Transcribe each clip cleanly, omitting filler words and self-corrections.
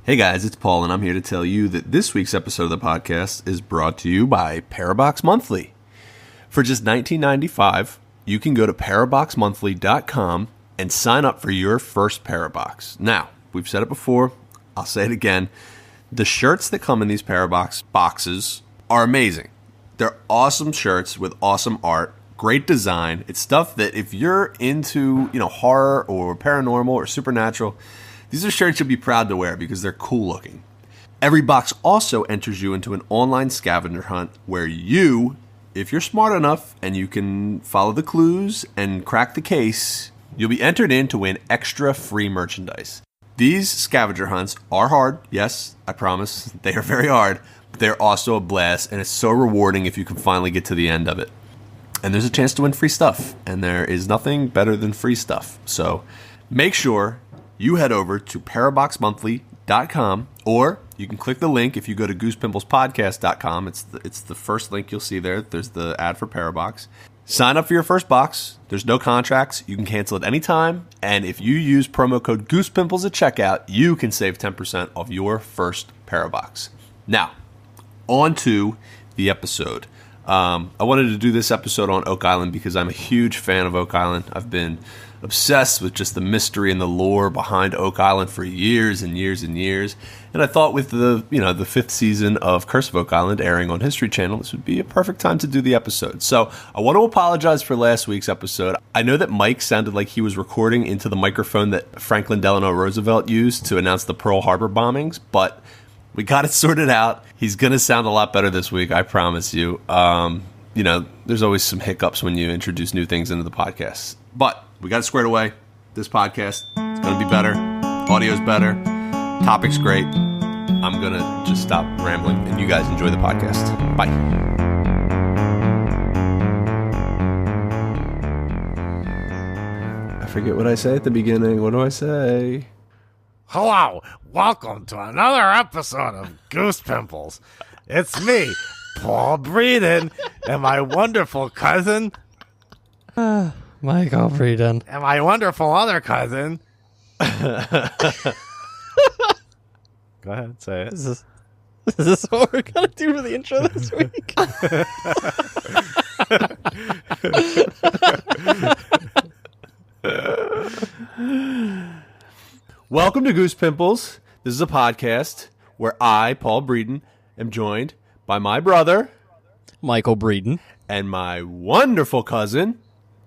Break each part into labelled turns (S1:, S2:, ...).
S1: Hey guys, it's Paul, and I'm here to tell you that this week's episode of the podcast is brought to you by Parabox Monthly. For just $19.95, you can go to paraboxmonthly.com and sign up for your first Parabox. Now, we've said it before, I'll say it again. The shirts that come in these Parabox boxes are amazing. They're awesome shirts with awesome art, great design. It's stuff that if you're into, horror or paranormal or supernatural, these are shirts you'll be proud to wear because they're cool looking. Every box also enters you into an online scavenger hunt where you, if you're smart enough and you can follow the clues and crack the case, you'll be entered in to win extra free merchandise. These scavenger hunts are hard, yes, I promise. They are very hard, but they're also a blast, and it's so rewarding if you can finally get to the end of it. And there's a chance to win free stuff, and there is nothing better than free stuff. So make sure you head over to paraboxmonthly.com, or you can click the link if you go to goosepimple.podcast.com. It's the first link you'll see there. There's the ad for Parabox. Sign up for your first box. There's no contracts. You can cancel at any time. And if you use promo code GoosePimples at checkout, you can save 10% off your first Parabox. Now, on to the episode. I wanted to do this episode on Oak Island because I'm a huge fan of Oak Island. I've been obsessed with just the mystery and the lore behind Oak Island for years and years and years. And I thought with the fifth season of Curse of Oak Island airing on History Channel, this would be a perfect time to do the episode. So I want to apologize for last week's episode. I know that Mike sounded like he was recording into the microphone that Franklin Delano Roosevelt used to announce the Pearl Harbor bombings, but we got it sorted out. He's going to sound a lot better this week, I promise you. There's always some hiccups when you introduce new things into the podcast. But we got it squared away. This podcast is going to be better. Audio's better. Topic's great. I'm going to just stop rambling, and you guys enjoy the podcast. Bye. I forget what I say at the beginning. What do I say?
S2: Hello, welcome to another episode of Goose Pimples. It's me, Paul Breeden, and my wonderful cousin,
S3: Michael Breeden,
S2: and my wonderful other cousin. Go ahead, say it.
S3: Is this what we're going to do for the intro this week?
S1: Welcome to Goose Pimples. This is a podcast where I, Paul Breeden, am joined by my brother,
S3: Michael Breeden,
S1: and my wonderful cousin,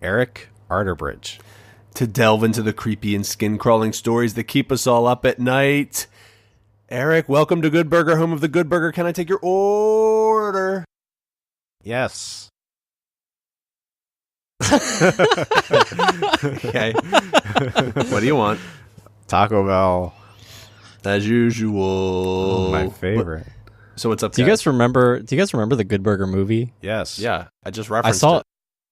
S2: Eric Arterbridge,
S1: to delve into the creepy and skin-crawling stories that keep us all up at night. Eric, welcome to Good Burger, home of the Good Burger. Can I take your order?
S2: Yes.
S1: Okay. What do you want?
S2: Taco Bell.
S1: As usual.
S2: My favorite.
S1: So what's up,
S3: Do you guys remember the Good Burger movie?
S2: Yes.
S1: Yeah, I just referenced it.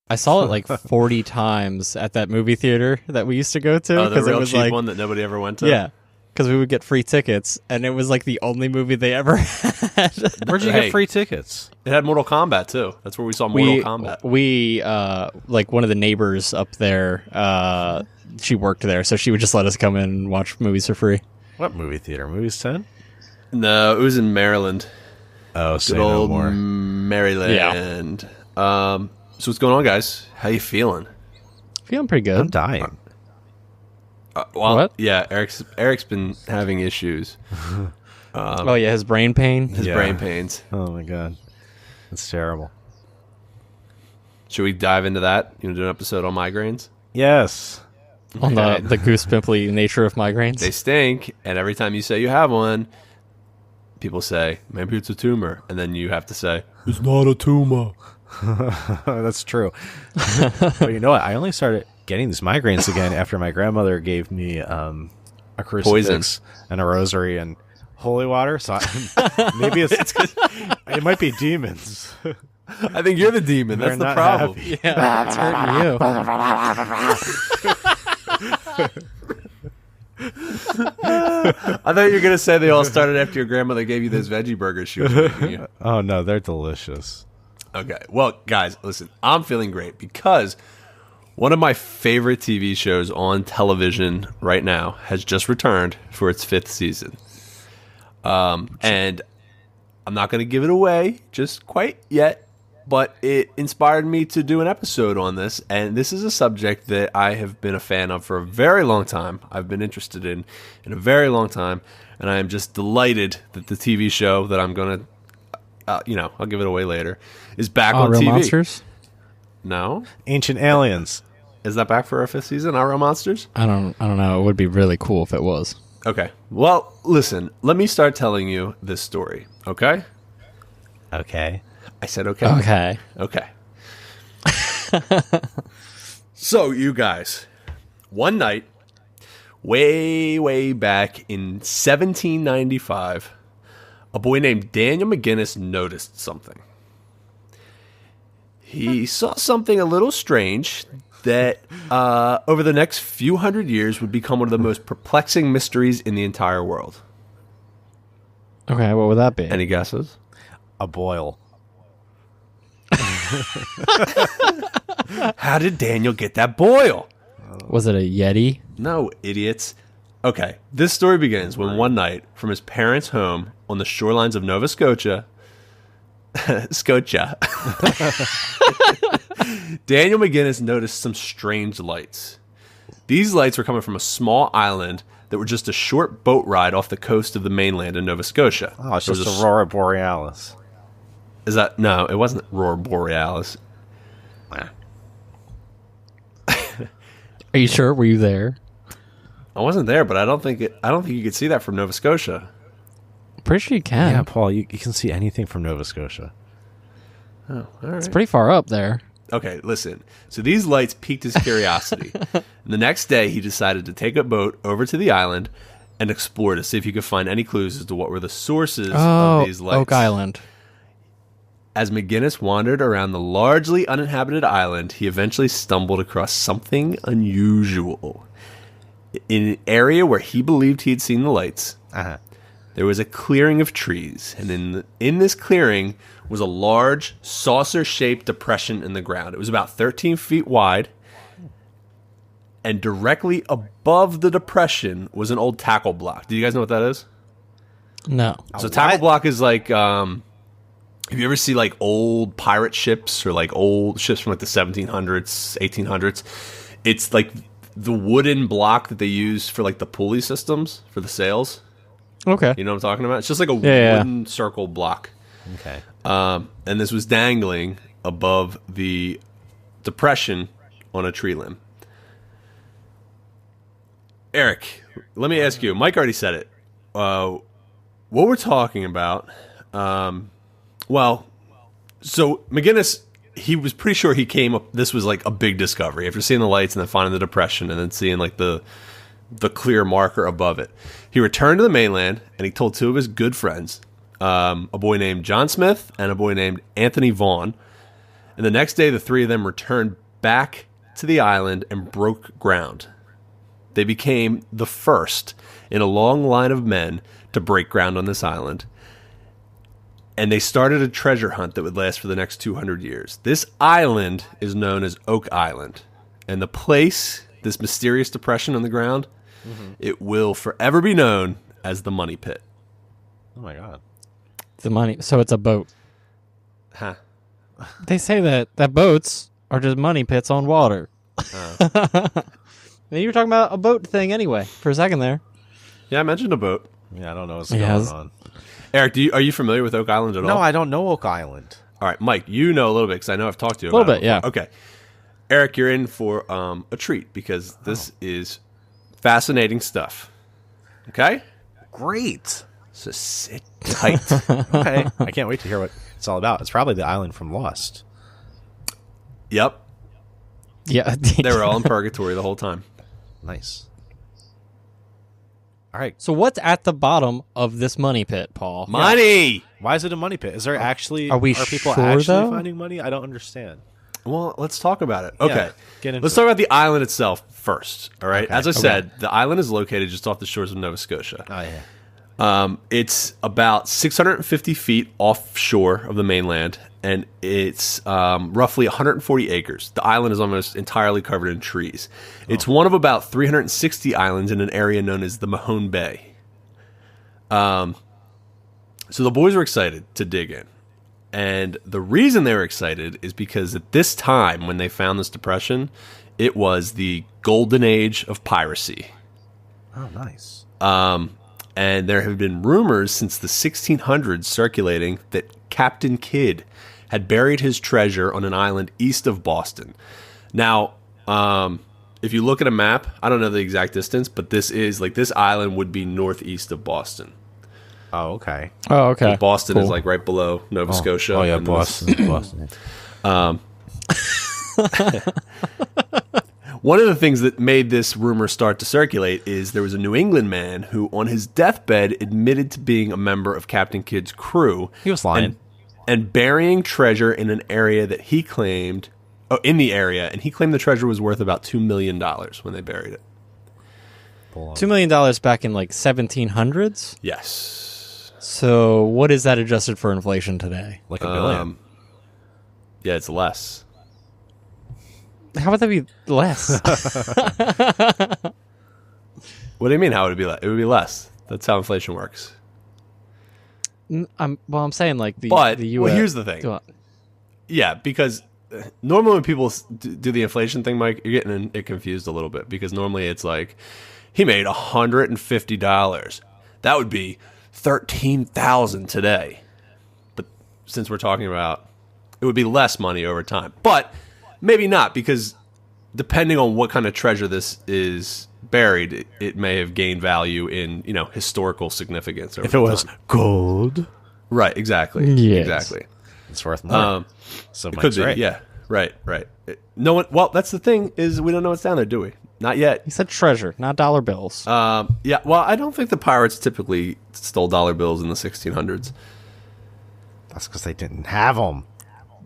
S3: I saw it like 40 times at that movie theater that we used to go to.
S1: Oh, the real
S3: it was
S1: cheap
S3: like,
S1: one that nobody ever went to?
S3: Yeah, because we would get free tickets, and it was like the only movie they ever had.
S2: Where'd you get free tickets?
S1: It had Mortal Kombat, too. That's where we saw Mortal Kombat.
S3: We, like one of the neighbors up there, she worked there, so she would just let us come in and watch movies for free.
S2: What movie theater? Movies 10?
S1: No, it was in Maryland.
S2: Oh, say
S1: Good
S2: no
S1: old
S2: more.
S1: Maryland. Yeah. So what's going on, guys? How you feeling?
S3: Feeling pretty good.
S2: I'm dying.
S3: What?
S1: Yeah, Eric's been having issues.
S3: Oh yeah, his brain pain.
S1: His brain pains.
S2: Oh my god, that's terrible.
S1: Should we dive into that? You want to do an episode on migraines?
S2: Yes.
S3: On the goose pimply nature of migraines.
S1: They stink, and every time you say you have one, people say, maybe it's a tumor. And then you have to say, it's not a tumor.
S2: That's true. But you know what? I only started getting these migraines again after my grandmother gave me a crucifix and a rosary and holy water. So maybe it might be demons.
S1: I think you're the demon. That's the problem.
S3: Yeah, it's hurting you.
S1: I thought you were going to say they all started after your grandmother gave you those veggie burgers she was making you.
S2: Oh, no, they're delicious.
S1: Okay. Well, guys, listen, I'm feeling great because one of my favorite TV shows on television right now has just returned for its 5th season. And I'm not going to give it away just quite yet, but it inspired me to do an episode on this. And this is a subject that I have been a fan of for a very long time. I've been interested in a very long time. And I am just delighted that the TV show that I'm going to, I'll give it away later, is back on
S3: Real
S1: TV.
S3: Monsters?
S1: No?
S2: Ancient Aliens.
S1: Is that back for our 5th season, Our Real Monsters?
S3: I don't know. It would be really cool if it was.
S1: Okay. Well, listen, let me start telling you this story, okay?
S2: Okay.
S1: I said okay.
S3: Okay.
S1: Okay. So, you guys, one night, way, way back in 1795, a boy named Daniel McGinnis noticed something. He saw something a little strange that over the next few hundred years would become one of the most perplexing mysteries in the entire world.
S3: Okay, what would that be?
S1: Any guesses?
S2: A boil.
S1: How did Daniel get that boil?
S3: Was it a Yeti?
S1: No, idiots. Okay, this story begins when one night, from his parents' home on the shorelines of Nova Scotia, Daniel McGinnis noticed some strange lights. These lights were coming from a small island that were just a short boat ride off the coast of the mainland in Nova Scotia.
S2: Oh, it's just Aurora Borealis.
S1: Is that no? It wasn't Aurora Borealis.
S3: Are you sure? Were you there?
S1: I wasn't there, but I don't think you could see that from Nova Scotia.
S3: Pretty sure you can.
S2: Yeah, Paul, you can see anything from Nova Scotia.
S1: Oh, all right.
S3: It's pretty far up there.
S1: Okay, listen. So these lights piqued his curiosity. And the next day, he decided to take a boat over to the island and explore to see if he could find any clues as to what were the sources of these lights.
S3: Oak Island.
S1: As McGinnis wandered around the largely uninhabited island, he eventually stumbled across something unusual. In an area where he believed he had seen the lights, there was a clearing of trees, and in this clearing was a large saucer-shaped depression in the ground. It was about 13 feet wide, and directly above the depression was an old tackle block. Do you guys know what that is?
S3: No.
S1: So tackle block is like, if you ever see like old pirate ships or like old ships from like the 1700s, 1800s, it's like the wooden block that they use for like the pulley systems for the sails.
S3: Okay.
S1: You know what I'm talking about? It's just like a wooden circle block.
S2: Okay.
S1: And this was dangling above the depression on a tree limb. Eric, let me ask you. Mike already said it. What we're talking about, so McGinnis, he was pretty sure he came up, this was like a big discovery. After seeing the lights and then finding the depression and then seeing like the clear marker above it, he returned to the mainland and he told two of his good friends, a boy named John Smith and a boy named Anthony Vaughn. And the next day, the three of them returned back to the island and broke ground. They became the first in a long line of men to break ground on this island. And they started a treasure hunt that would last for the next 200 years. This island is known as Oak Island. And the place, this mysterious depression on the ground, it will forever be known as the Money Pit.
S2: Oh, my God.
S3: The money. So it's a boat.
S1: Huh.
S3: They say that boats are just money pits on water. You were talking about a boat thing anyway for a second there.
S1: Yeah, I mentioned a boat.
S2: Yeah, I don't know what's going on.
S1: Eric, are you familiar with Oak Island at all?
S2: No, I don't know Oak Island.
S1: All right, Mike, you know a little bit because I know I've talked to you about it.
S3: A little bit, yeah.
S1: Okay. Eric, you're in for a treat because this is fascinating stuff. Okay?
S2: Great.
S1: So sit tight.
S2: Okay. I can't wait to hear what it's all about. It's probably the island from Lost.
S1: Yep.
S3: Yeah.
S1: They were all in purgatory the whole time.
S2: Nice. All right.
S3: So what's at the bottom of this money pit, Paul?
S1: Money!
S2: Why is it a money pit? Is there actually...
S3: Are
S2: people
S3: sure,
S2: actually
S3: though?
S2: finding money? I don't understand.
S1: Well, let's talk about it. Okay.
S2: Get into
S1: Let's talk about the island itself first. All right.
S2: Okay.
S1: As I said, the island is located just off the shores of Nova Scotia.
S2: Oh, yeah.
S1: It's about 650 feet offshore of the mainland, and it's roughly 140 acres. The island is almost entirely covered in trees. It's one of about 360 islands in an area known as the Mahone Bay. So the boys were excited to dig in. And the reason they were excited is because at this time, when they found this depression, it was the golden age of piracy.
S2: Oh, nice.
S1: And there have been rumors since the 1600s circulating that Captain Kidd had buried his treasure on an island east of Boston. Now, if you look at a map, I don't know the exact distance, but this island would be northeast of Boston.
S2: Oh, okay.
S3: Oh, okay.
S1: Like Boston is like right below Nova Scotia.
S2: Oh, yeah, Boston.
S1: One of the things that made this rumor start to circulate is there was a New England man who, on his deathbed, admitted to being a member of Captain Kidd's crew.
S2: He was lying.
S1: And burying treasure in an area that he claimed, and he claimed the treasure was worth about $2 million when they buried it.
S3: $2 million back in like 1700s?
S1: Yes.
S3: So what is that adjusted for inflation today?
S2: Like $1 billion.
S1: Yeah, it's less.
S3: How would that be less?
S1: What do you mean, how would it be less? It would be less. That's how inflation works.
S3: I'm saying like the U.S.
S1: Well, here's the thing. Yeah, because normally when people do the inflation thing, Mike, you're getting it confused a little bit, because normally it's like, he made $150. That would be $13,000 today. But since we're talking about, it would be less money over time. But maybe not, because depending on what kind of treasure this is buried, it may have gained value in, historical significance.
S2: If it was gold.
S1: Right, exactly.
S3: Yes.
S1: Exactly.
S2: It's worth more. So
S1: it could be,
S2: right.
S1: yeah. Right. No one. Well, that's the thing, is we don't know what's down there, do we? Not yet.
S3: He said treasure, not dollar bills.
S1: Yeah. Well, I don't think the pirates typically stole dollar bills in the 1600s.
S2: That's because they didn't have them.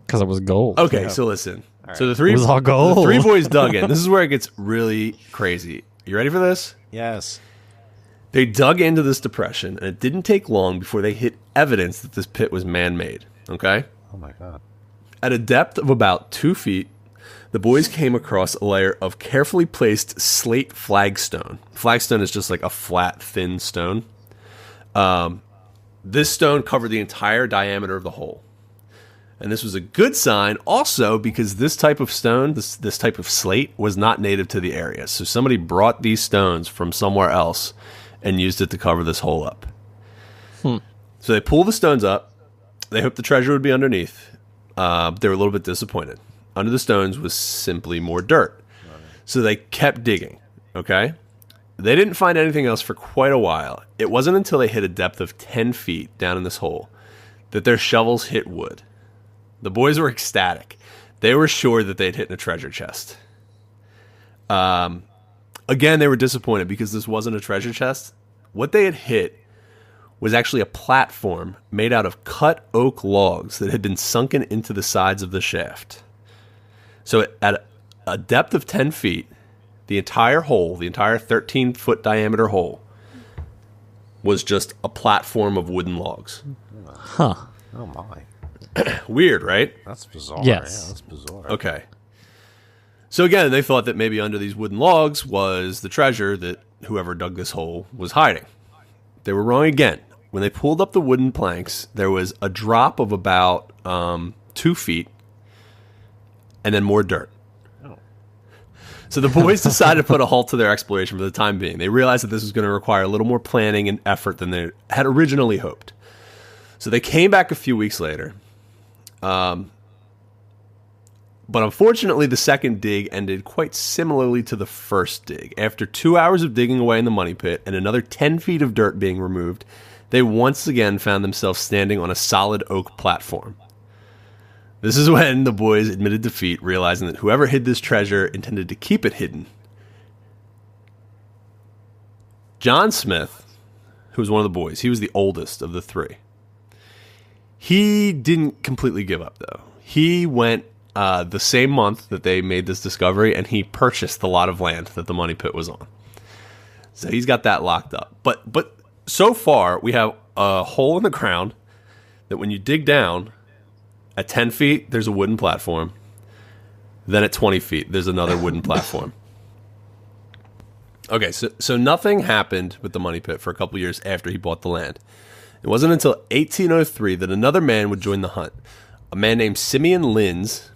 S3: Because it was gold.
S1: Okay,
S3: Yeah.
S1: so listen.
S2: Right.
S1: So the three boys dug in. This is where it gets really crazy. You ready for this?
S2: Yes.
S1: They dug into this depression, and it didn't take long before they hit evidence that this pit was man-made. Okay?
S2: Oh, my God.
S1: At a depth of about 2 feet, the boys came across a layer of carefully placed slate flagstone. Flagstone is just like a flat, thin stone. This stone covered the entire diameter of the hole. And this was a good sign also because this type of stone, this type of slate, was not native to the area. So somebody brought these stones from somewhere else and used it to cover this hole up. So they pull the stones up. They hoped the treasure would be underneath. They were a little bit disappointed. Under the stones was simply more dirt. So they kept digging, okay? They didn't find anything else for quite a while. It wasn't until they hit a depth of 10 feet down in this hole that their shovels hit wood. The boys were ecstatic. They were sure that they'd hit in a treasure chest. Again, they were disappointed because this wasn't a treasure chest. What they had hit was actually a platform made out of cut oak logs that had been sunken into the sides of the shaft. So at a depth of 10 feet, the entire hole, the entire 13-foot diameter hole, was just a platform of wooden logs.
S3: Huh.
S2: Oh, my.
S1: Weird, right?
S2: That's bizarre.
S3: Yes.
S2: Yeah, that's bizarre.
S1: Okay. So again, they thought that maybe under these wooden logs was the treasure that whoever dug this hole was hiding. They were wrong again. When they pulled up the wooden planks, there was a drop of about 2 feet and then more dirt. So the boys decided to put a halt to their exploration for the time being. They realized that this was going to require a little more planning and effort than they had originally hoped. So they came back a few weeks later. But unfortunately, the second dig ended quite similarly to the first dig. After 2 hours of digging away in the money pit and another 10 feet of dirt being removed, they once again found themselves standing on a solid oak platform. This is when the boys admitted defeat, realizing that whoever hid this treasure intended to keep it hidden. John Smith, who was one of the boys, he was the oldest of the three. He didn't completely give up, though. He went the same month that they made this discovery, and he purchased the lot of land that the money pit was on. So he's got that locked up. But so far, we have a hole in the ground that when you dig down, at 10 feet, there's a wooden platform. Then at 20 feet, there's another wooden platform. Okay, so nothing happened with the money pit for a couple years after he bought the land. It wasn't until 1803 that another man would join the hunt. A man named Simeon Linz,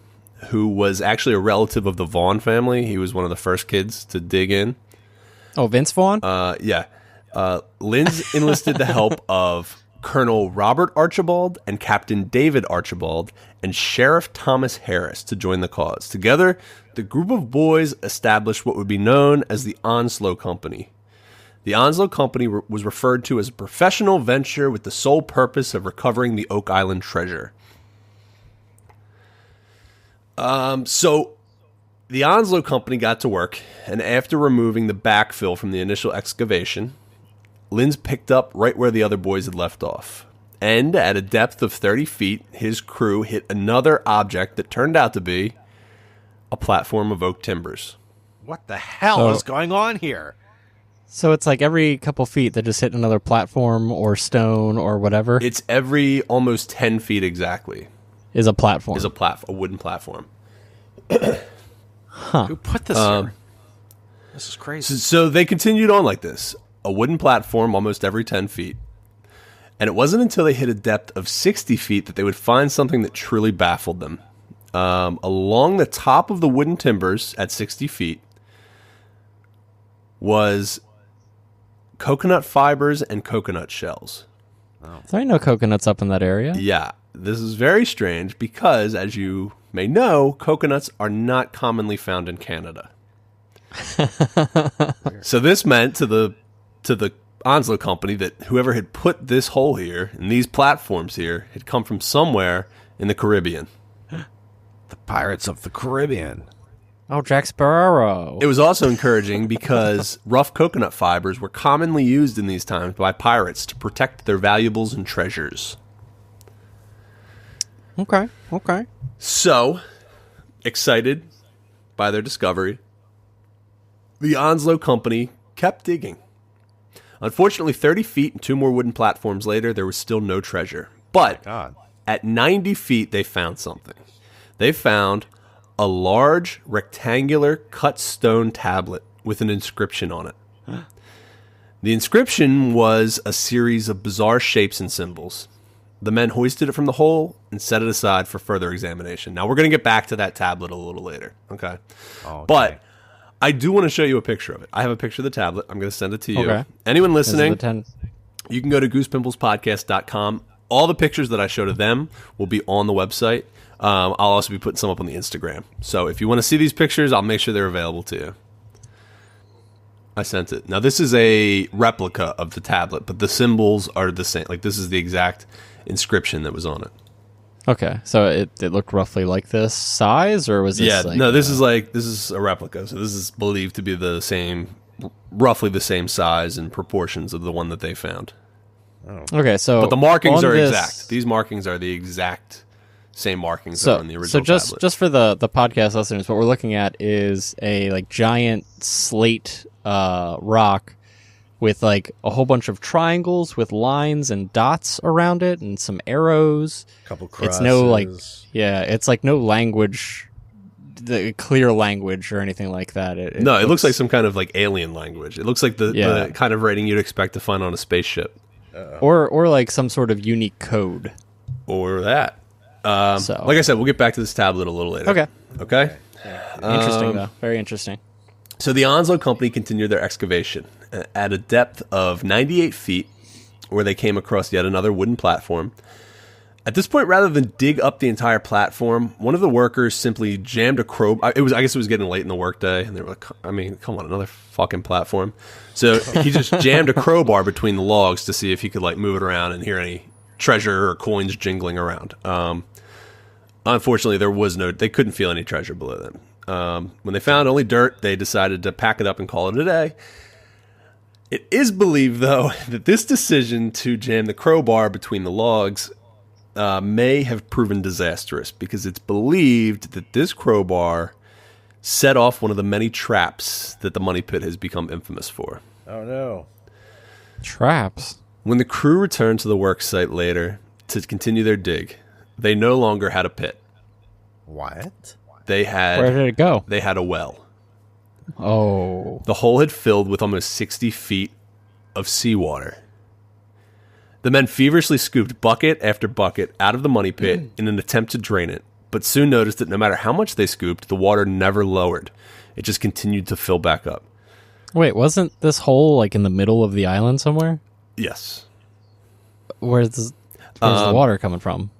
S1: who was actually a relative of the Vaughn family. He was one of the first kids to dig in.
S3: Oh, Vince Vaughn?
S1: Yeah. Linz enlisted the help of Colonel Robert Archibald and Captain David Archibald and Sheriff Thomas Harris to join the cause. Together, the group of boys established what would be known as the Onslow Company. The Onslow Company was referred to as a professional venture with the sole purpose of recovering the Oak Island treasure. So the Onslow Company got to work, and after removing the backfill from the initial excavation, Linz picked up right where the other boys had left off. And at a depth of 30 feet, his crew hit another object that turned out to be a platform of oak timbers.
S2: What the hell is going on here?
S3: So it's like every couple feet they just hit another platform or stone or whatever.
S1: It's every almost 10 feet exactly.
S3: Is a platform.
S1: A wooden platform.
S2: Who put this here? This is crazy.
S1: So they continued on like this. A wooden platform almost every 10 feet. And it wasn't until they hit a depth of 60 feet that they would find something that truly baffled them. Along the top of the wooden timbers at 60 feet was coconut fibers and coconut shells.
S3: There ain't no coconuts up in that area.
S1: Yeah, this is very strange because, as you may know, coconuts are not commonly found in Canada. So this meant to the Onslow Company that whoever had put this hole here and these platforms here had come from somewhere in the Caribbean.
S2: The Pirates of the Caribbean.
S3: Oh, Jack Sparrow.
S1: It was also encouraging because rough coconut fibers were commonly used in these times by pirates to protect their valuables and treasures.
S3: Okay.
S1: So, excited by their discovery, the Onslow Company kept digging. Unfortunately, 30 feet and 2 more wooden platforms later, there was still no treasure. But at 90 feet, they found something. They found a large rectangular cut stone tablet with an inscription on it. The inscription was a series of bizarre shapes and symbols. The men hoisted it from the hole and set it aside for further examination. Now, we're going to get back to that tablet a little later, okay? But I do want to show you a picture of it. I have a picture of the tablet. I'm going to send it to you.
S3: Okay.
S1: Anyone listening, you can go to goosepimplespodcast.com. All the pictures that I showed of them will be on the website. I'll also be putting some up on the Instagram. So if you want to see these pictures, I'll make sure they're available to you. I sent it. Now, this is a replica of the tablet, but the symbols are the same. Like, this is the exact inscription that was on it.
S3: Okay, so it looked roughly like this size, or was this?
S1: Yeah,
S3: like,
S1: no, this is a replica. So this is believed to be the same, roughly the same size and proportions of the one that they found.
S3: Okay, so
S1: but the markings are
S3: this,
S1: exact. These markings are the exact same markings that are on the original tablet.
S3: Just for the podcast listeners, what we're looking at is a like giant slate rock with like a whole bunch of triangles with lines and dots around it and some arrows.
S2: A couple crosses.
S3: It's like no language, the clear language or anything like that. It
S1: looks like some kind of like alien language. It looks like the kind of writing you'd expect to find on a spaceship.
S3: Or like some sort of unique code.
S1: Or that. Like I said, we'll get back to this tablet a little later. Okay?
S3: Interesting, though. Very interesting.
S1: So the Onslow Company continued their excavation at a depth of 98 feet, where they came across yet another wooden platform. At this point, rather than dig up the entire platform, one of the workers simply jammed a crowbar. I guess it was getting late in the workday, and they were like, I mean, come on, another fucking platform. So he just jammed a crowbar between the logs to see if he could like move it around and hear any treasure or coins jingling around. Unfortunately, they couldn't feel any treasure below them. When they found only dirt, they decided to pack it up and call it a day. It is believed, though, that this decision to jam the crowbar between the logs may have proven disastrous, because it's believed that this crowbar set off one of the many traps that the money pit has become infamous for.
S2: Oh, no.
S3: Traps?
S1: When the crew returned to the work site later to continue their dig, they no longer had a pit.
S2: What?
S3: Where did it go?
S1: They had a well.
S3: Oh.
S1: The hole had filled with almost 60 feet of seawater. The men feverishly scooped bucket after bucket out of the money pit in an attempt to drain it, but soon noticed that no matter how much they scooped, the water never lowered. It just continued to fill back up.
S3: Wait, wasn't this hole like in the middle of the island somewhere?
S1: Yes.
S3: Where's the water coming from?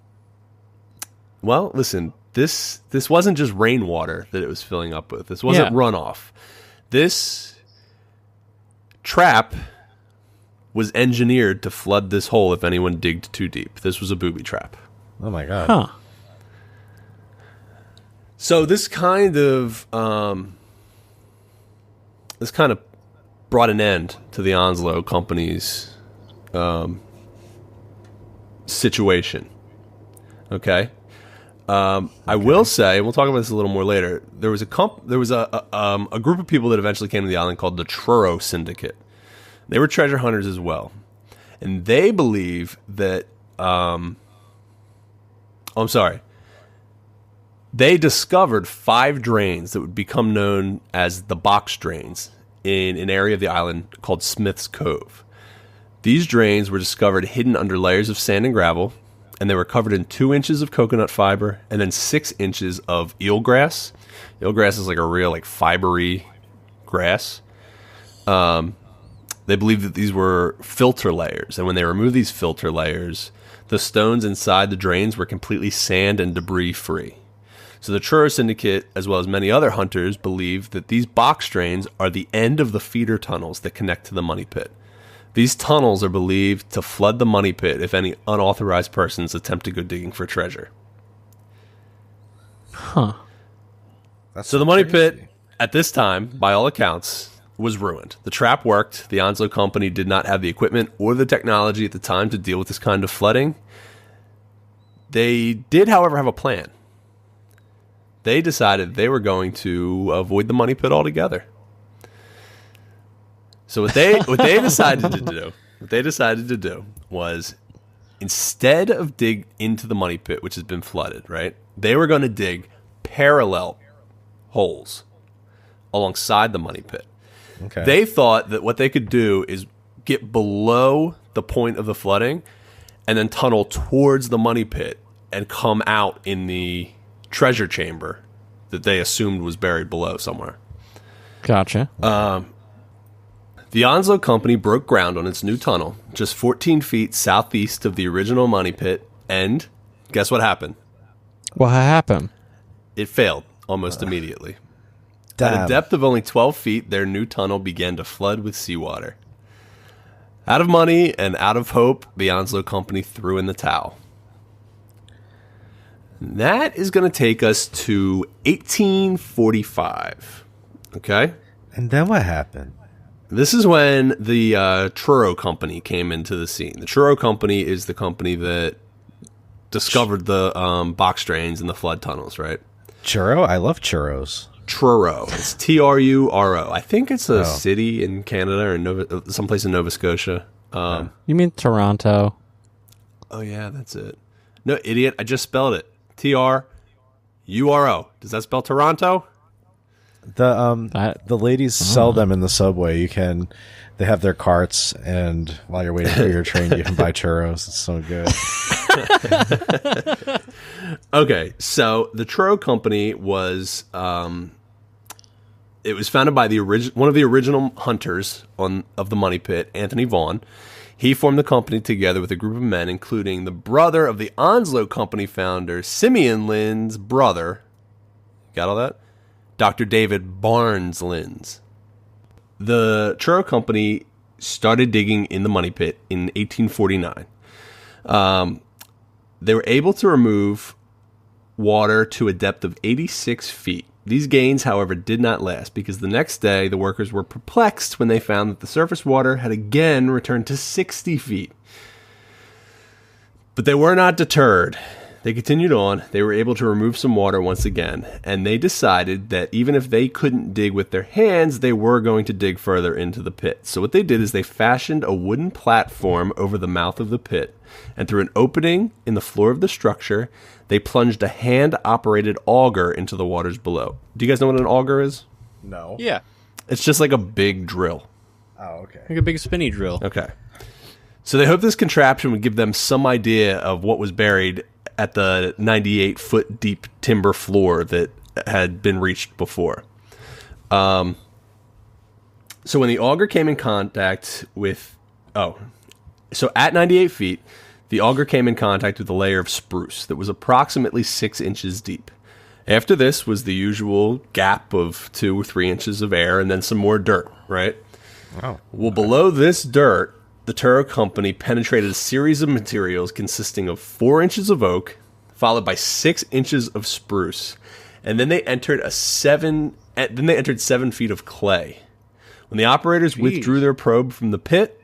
S1: Well, listen, this wasn't just rainwater that it was filling up with. This wasn't runoff. This trap was engineered to flood this hole if anyone digged too deep. This was a booby trap.
S2: Oh my god.
S3: Huh.
S1: So this kind of brought an end to the Onslow Company's situation. Okay? I will say, we'll talk about this a little more later. There was a group of people that eventually came to the island called the Truro Syndicate. They were treasure hunters as well, and they believe that. They discovered 5 drains that would become known as the box drains in an area of the island called Smith's Cove. These drains were discovered hidden under layers of sand and gravel, and they were covered in 2 inches of coconut fiber and then 6 inches of eelgrass. Eelgrass is like a real fibery grass. They believed that these were filter layers, and when they removed these filter layers, the stones inside the drains were completely sand and debris free. So the Truro Syndicate, as well as many other hunters, believe that these box drains are the end of the feeder tunnels that connect to the money pit. These tunnels are believed to flood the money pit if any unauthorized persons attempt to go digging for treasure.
S3: Huh.
S1: So the money pit, at this time, by all accounts, was ruined. The trap worked. The Onslow Company did not have the equipment or the technology at the time to deal with this kind of flooding. They did, however, have a plan. They decided they were going to avoid the money pit altogether. So what they decided to do was, instead of dig into the money pit, which has been flooded, right? They were going to dig parallel holes alongside the money pit.
S2: Okay.
S1: They thought that what they could do is get below the point of the flooding and then tunnel towards the money pit and come out in the treasure chamber that they assumed was buried below somewhere.
S3: Gotcha.
S1: The Onslow Company broke ground on its new tunnel just 14 feet southeast of the original money pit, and guess what happened?
S3: What happened?
S1: It failed almost immediately.
S2: Damn.
S1: At a depth of only 12 feet, their new tunnel began to flood with seawater. Out of money and out of hope, the Onslow Company threw in the towel. That is going to take us to 1845. Okay?
S2: And then what happened?
S1: This is when the Truro Company came into the scene. The Truro Company is the company that discovered the box drains and the flood tunnels, right?
S2: Churro? I love churros.
S1: Truro. It's Truro. I think it's a city in Canada or someplace in Nova Scotia.
S3: You mean Toronto?
S1: Oh, yeah, that's it. No, idiot. I just spelled it. Truro. Does that spell Toronto?
S2: The ladies sell them in the subway. They have their carts, and while you're waiting for your train, you can buy churros. It's so good.
S1: Okay, so the Truro Company was it was founded by one of the original hunters of the money pit, Anthony Vaughan. He formed the company together with a group of men, including the brother of the Onslow Company founder, Simeon Lynn's brother. Got all that? Dr. David Barnes Linz. The Truro Company started digging in the money pit in 1849. They were able to remove water to a depth of 86 feet. These gains, however, did not last because the next day the workers were perplexed when they found that the surface water had again returned to 60 feet. But they were not deterred. They continued on. They were able to remove some water once again, and they decided that even if they couldn't dig with their hands, they were going to dig further into the pit. So what they did is they fashioned a wooden platform over the mouth of the pit, and through an opening in the floor of the structure, they plunged a hand-operated auger into the waters below. Do you guys know what an auger is?
S2: No.
S3: Yeah.
S1: It's just like a big drill.
S2: Oh, okay.
S3: Like a big spinny drill.
S1: Okay. So they hoped this contraption would give them some idea of what was buried at the 98-foot deep timber floor that had been reached before. So when the auger came in contact with... So at 98 feet, the auger came in contact with a layer of spruce that was approximately 6 inches deep. After this was the usual gap of 2 or 3 inches of air and then some more dirt, right?
S2: Wow.
S1: Well, below this dirt, the Turo company penetrated a series of materials consisting of 4 inches of oak, followed by 6 inches of spruce, and then they entered 7 feet of clay. When the operators withdrew their probe from the pit,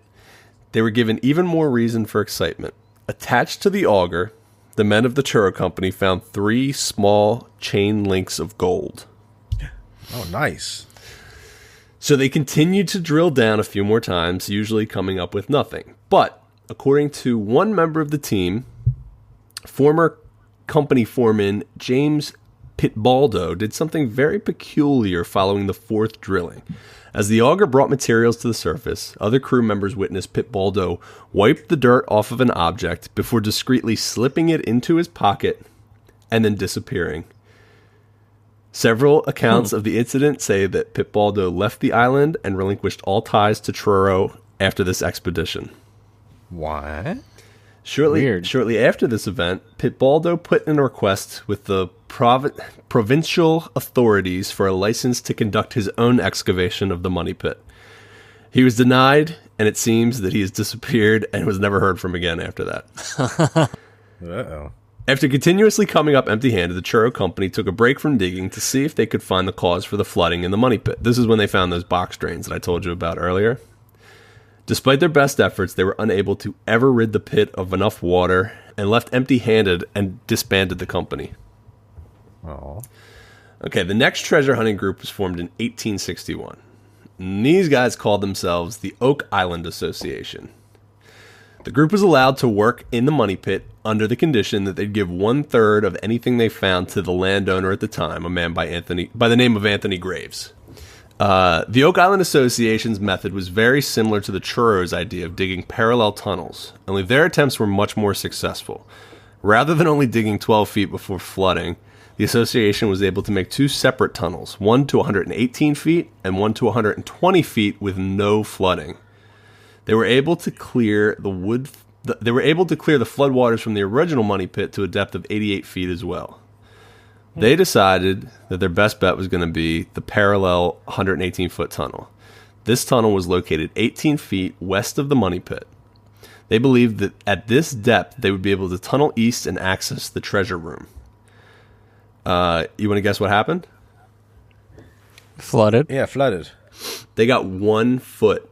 S1: they were given even more reason for excitement. Attached to the auger, the men of the Turo company found 3 small chain links of gold.
S2: Oh, nice.
S1: So they continued to drill down a few more times, usually coming up with nothing. But according to one member of the team, former company foreman James Pitbaldo did something very peculiar following the 4th drilling. As the auger brought materials to the surface, other crew members witnessed Pitbaldo wipe the dirt off of an object before discreetly slipping it into his pocket and then disappearing. Several accounts of the incident say that Pitbaldo left the island and relinquished all ties to Truro after this expedition.
S2: What?
S1: Shortly after this event, Pitbaldo put in a request with the provincial authorities for a license to conduct his own excavation of the money pit. He was denied, and it seems that he has disappeared and was never heard from again after that.
S2: Uh-oh.
S1: After continuously coming up empty-handed, the Truro company took a break from digging to see if they could find the cause for the flooding in the money pit. This is when they found those box drains that I told you about earlier. Despite their best efforts, they were unable to ever rid the pit of enough water and left empty-handed and disbanded the company.
S2: Oh.
S1: Okay, the next treasure hunting group was formed in 1861. And these guys called themselves the Oak Island Association. The group was allowed to work in the money pit under the condition that they'd give 1/3 of anything they found to the landowner at the time, a man by the name of Anthony Graves. The Oak Island Association's method was very similar to the Truro's idea of digging parallel tunnels, only their attempts were much more successful. Rather than only digging 12 feet before flooding, the association was able to make 2 separate tunnels, one to 118 feet and one to 120 feet with no flooding. They were able to clear the floodwaters from the original money pit to a depth of 88 feet as well. They decided that their best bet was going to be the parallel 118-foot tunnel. This tunnel was located 18 feet west of the money pit. They believed that at this depth, they would be able to tunnel east and access the treasure room. You want to guess what happened?
S3: Flooded.
S2: Yeah, flooded.
S1: They got 1 foot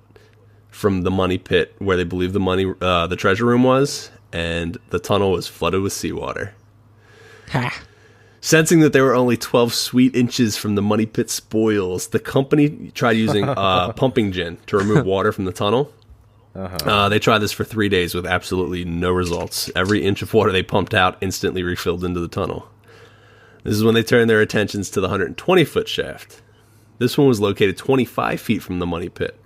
S1: from the money pit where they believed the treasure room was, and the tunnel was flooded with seawater.
S3: Ha.
S1: Sensing that they were only 12 sweet inches from the money pit spoils, the company tried using pumping gin to remove water from the tunnel. They tried this for 3 days with absolutely no results. Every inch of water they pumped out instantly refilled into the tunnel. This is when they turned their attentions to the 120-foot shaft. This one was located 25 feet from the money pit.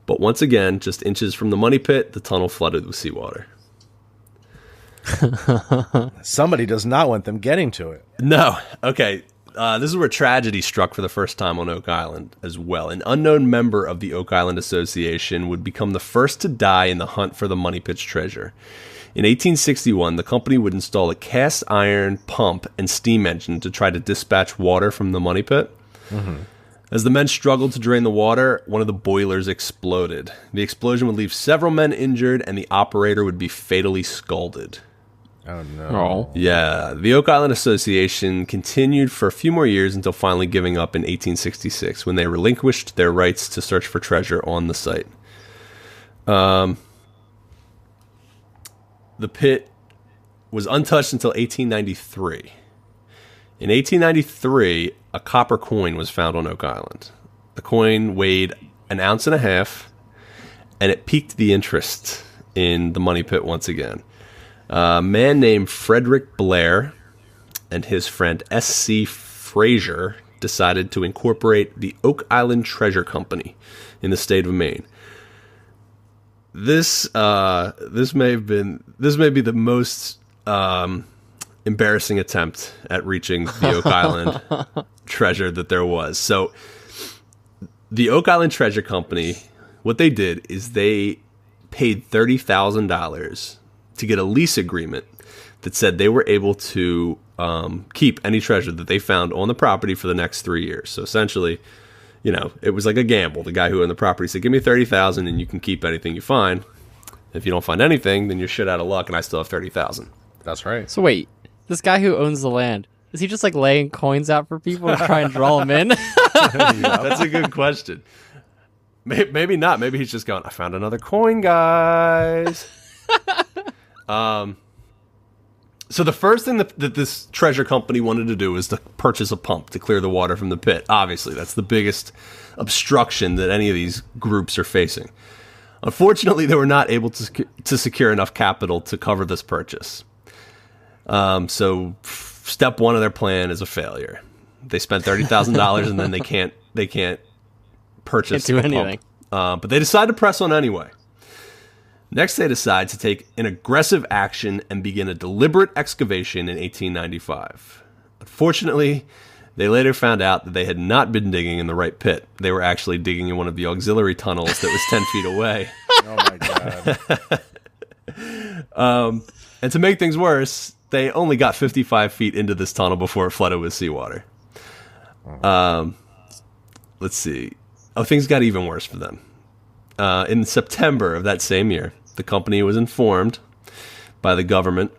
S1: But once again, just inches from the money pit, the tunnel flooded with seawater.
S2: Somebody does not want them getting to it.
S1: No. Okay. This is where tragedy struck for the first time on Oak Island as well. An unknown member of the Oak Island Association would become the first to die in the hunt for the money pit's treasure. In 1861, the company would install a cast iron pump and steam engine to try to dispatch water from the money pit. Mm-hmm. As the men struggled to drain the water, one of the boilers exploded. The explosion would leave several men injured, and the operator would be fatally scalded.
S2: Oh, no.
S3: Oh.
S1: Yeah, the Oak Island Association continued for a few more years until finally giving up in 1866, when they relinquished their rights to search for treasure on the site. The pit was untouched until 1893. In 1893, a copper coin was found on Oak Island. The coin weighed 1.5 ounces, and it piqued the interest in the money pit once again. A man named Frederick Blair and his friend S.C. Fraser decided to incorporate the Oak Island Treasure Company in the state of Maine. This may be the most embarrassing attempt at reaching the Oak Island treasure that there was. So the Oak Island Treasure Company, what they did is they paid $30,000 to get a lease agreement that said they were able to keep any treasure that they found on the property for the next 3 years. So essentially, it was like a gamble. The guy who owned the property said, give me $30,000 and you can keep anything you find. If you don't find anything, then you're shit out of luck and I still have $30,000.
S2: That's right.
S3: So wait, this guy who owns the land, is he just like laying coins out for people to try and draw them in?
S1: That's a good question. Maybe not. Maybe he's just going, I found another coin, guys. So the first thing that this treasure company wanted to do was to purchase a pump to clear the water from the pit. Obviously, that's the biggest obstruction that any of these groups are facing. Unfortunately, they were not able to secure enough capital to cover this purchase. So step one of their plan is a failure. They spent $30,000 and then they can't purchase
S3: Can't do anything.
S1: Pump. But they decide to press on anyway. Next, they decide to take an aggressive action and begin a deliberate excavation in 1895. Unfortunately, they later found out that they had not been digging in the right pit. They were actually digging in one of the auxiliary tunnels that was 10 feet away.
S2: Oh, my God.
S1: And to make things worse, they only got 55 feet into this tunnel before it flooded with seawater. Let's see. Oh, things got even worse for them. In September of that same year, the company was informed by the government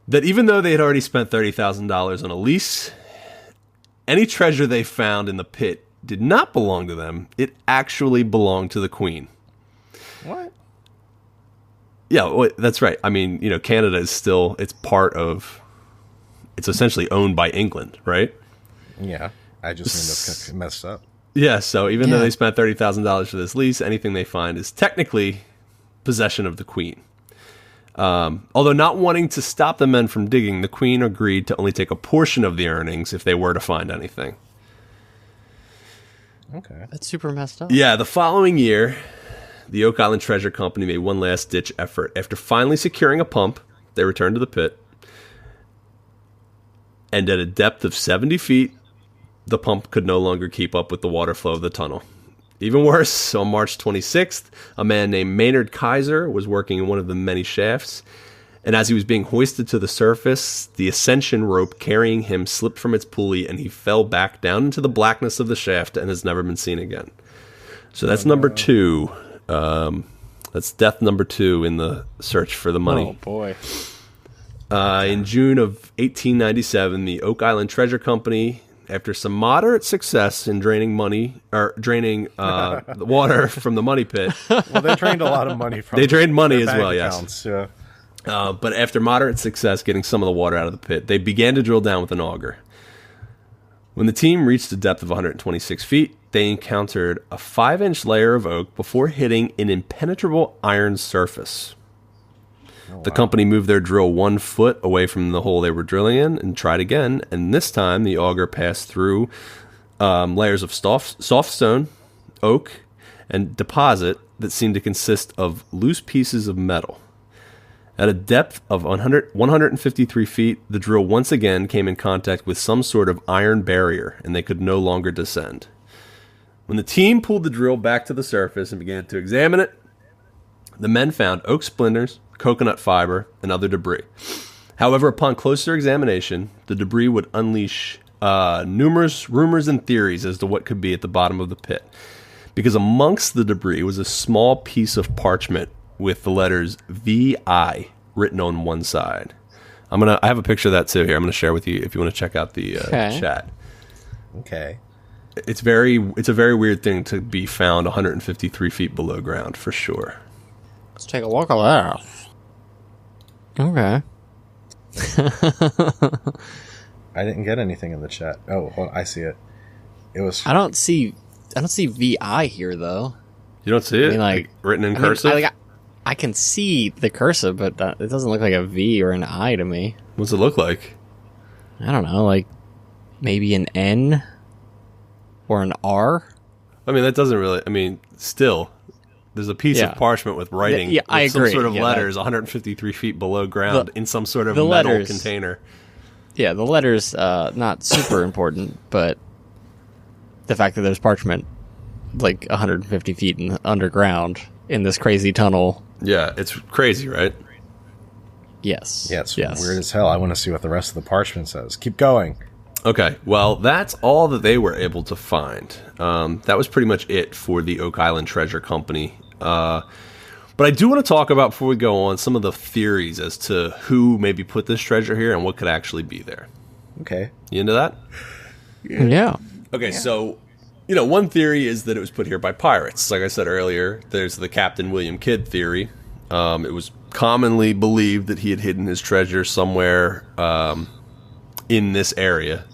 S1: that even though they had already spent $30,000 on a lease, any treasure they found in the pit did not belong to them. It actually belonged to the Queen.
S2: What?
S1: Yeah, that's right. I mean, Canada is still, it's essentially owned by England, right?
S2: Yeah. I just messed up.
S1: Yeah, so even though they spent $30,000 for this lease, anything they find is technically possession of the Queen. Although not wanting to stop the men from digging, the Queen agreed to only take a portion of the earnings if they were to find anything.
S2: Okay.
S3: That's super messed up.
S1: Yeah, the following year, the Oak Island Treasure Company made one last-ditch effort. After finally securing a pump, they returned to the pit, and at a depth of 70 feet, the pump could no longer keep up with the water flow of the tunnel. Even worse, on March 26th, a man named Maynard Kaiser was working in one of the many shafts, and as he was being hoisted to the surface, the ascension rope carrying him slipped from its pulley, and he fell back down into the blackness of the shaft and has never been seen again. So that's number 2. That's death number 2 in the search for the money.
S3: Oh, boy.
S1: In June of 1897, the Oak Island Treasure Company, after some moderate success in draining the water from the money pit.
S2: Well, they drained a lot of money from
S1: They drained money
S2: their
S1: as well,
S2: bank accounts,
S1: yes.
S2: Yeah.
S1: But after moderate success getting some of the water out of the pit, they began to drill down with an auger. When the team reached a depth of 126 feet, they encountered a 5-inch layer of oak before hitting an impenetrable iron surface.
S2: Oh, wow.
S1: The company moved their drill 1 foot away from the hole they were drilling in and tried again, and this time the auger passed through layers of soft stone, oak, and deposit that seemed to consist of loose pieces of metal. At a depth of 153 feet, the drill once again came in contact with some sort of iron barrier, and they could no longer descend. When the team pulled the drill back to the surface and began to examine it, the men found oak splinters, coconut fiber, and other debris. However, upon closer examination, the debris would unleash numerous rumors and theories as to what could be at the bottom of the pit. Because amongst the debris was a small piece of parchment with the letters VI written on one side. I have a picture of that too here. I'm going to share with you if you want to check out the chat.
S2: Okay.
S1: It's a very weird thing to be found 153 feet below ground for sure.
S3: Let's take a look at that. Okay.
S2: I didn't get anything in the chat. Oh, hold on, I see it. It was.
S3: I don't see VI here though.
S1: You don't see it?
S3: I mean, like
S1: written in cursive?
S3: I can see the cursive, but it doesn't look like a V or an I to me.
S1: What's it look like?
S3: I don't know, like maybe an N or an R.
S1: I mean, that doesn't really. I mean, still, There's a piece of parchment with writing,
S3: Yeah, I
S1: with some
S3: agree.
S1: sort of
S3: Yeah,
S1: letters 153 feet below ground in some sort of
S3: the
S1: metal
S3: letters-
S1: container.
S3: Yeah, the letters not super important, but the fact that there's parchment like 150 feet underground in this crazy tunnel.
S1: Yeah, it's crazy, right?
S3: Yes.
S2: Yeah, it's
S3: yes.
S2: weird as hell. I want to see what the rest of the parchment says. Keep going.
S1: Okay, well, that's all that they were able to find. That was pretty much it for the Oak Island Treasure Company. But I do want to talk about, before we go on, some of the theories as to who maybe put this treasure here and what could actually be there.
S2: Okay.
S1: You into that?
S3: Yeah.
S1: Okay, so, one theory is that it was put here by pirates. Like I said earlier, there's the Captain William Kidd theory. It was commonly believed that he had hidden his treasure somewhere in this area.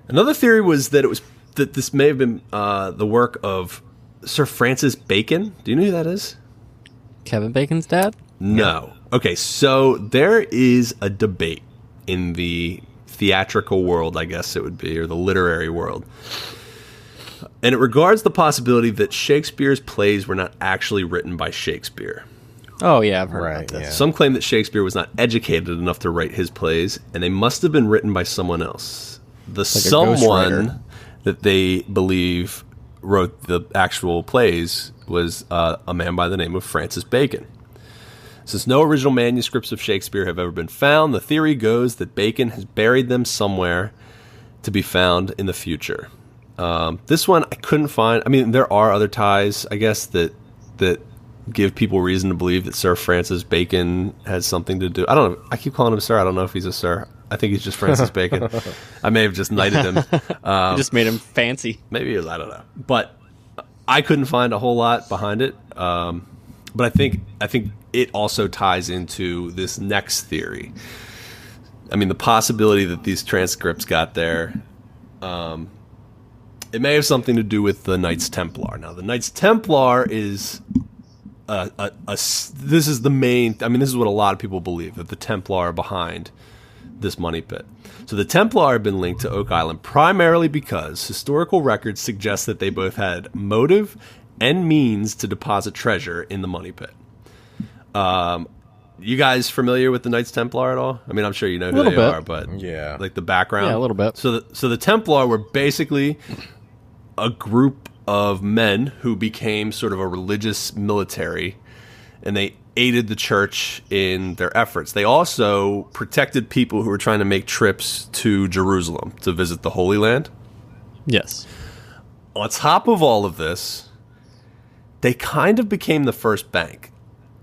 S1: Another theory was that this may have been the work of Sir Francis Bacon. Do you know who that is?
S3: Kevin Bacon's dad?
S1: No. Okay, so there is a debate in the theatrical world, I guess it would be, or the literary world. And it regards the possibility that Shakespeare's plays were not actually written by Shakespeare.
S3: Oh, yeah, I've heard about this.
S2: Yeah.
S1: Some claim that Shakespeare was not educated enough to write his plays, and they must have been written by someone else. The someone that they believe wrote the actual plays was a man by the name of Francis Bacon. Since no original manuscripts of Shakespeare have ever been found, the theory goes that Bacon has buried them somewhere to be found in the future. This one I couldn't find. I mean, there are other ties, I guess, that give people reason to believe that Sir Francis Bacon has something to do. I don't know. I keep calling him Sir. I don't know if he's a Sir. I think he's just Francis Bacon. I may have just knighted him.
S3: You just made him fancy.
S1: Maybe, I don't know. But I couldn't find a whole lot behind it. But I think it also ties into this next theory. I mean, the possibility that these transcripts got there, it may have something to do with the Knights Templar. Now, the Knights Templar is this is the main. I mean, this is what a lot of people believe, that the Templar are behind this money pit. So the Templar have been linked to Oak Island primarily because historical records suggest that they both had motive and means to deposit treasure in the money pit. You guys familiar with the Knights Templar at all? I mean, I'm sure you know who they are, but
S2: yeah,
S1: like the background.
S3: Yeah, a little bit.
S1: So the Templar were basically a group of men who became sort of a religious military, and they aided the church in their efforts. They also protected people who were trying to make trips to Jerusalem to visit the Holy Land.
S3: Yes.
S1: On top of all of this, they kind of became the first bank.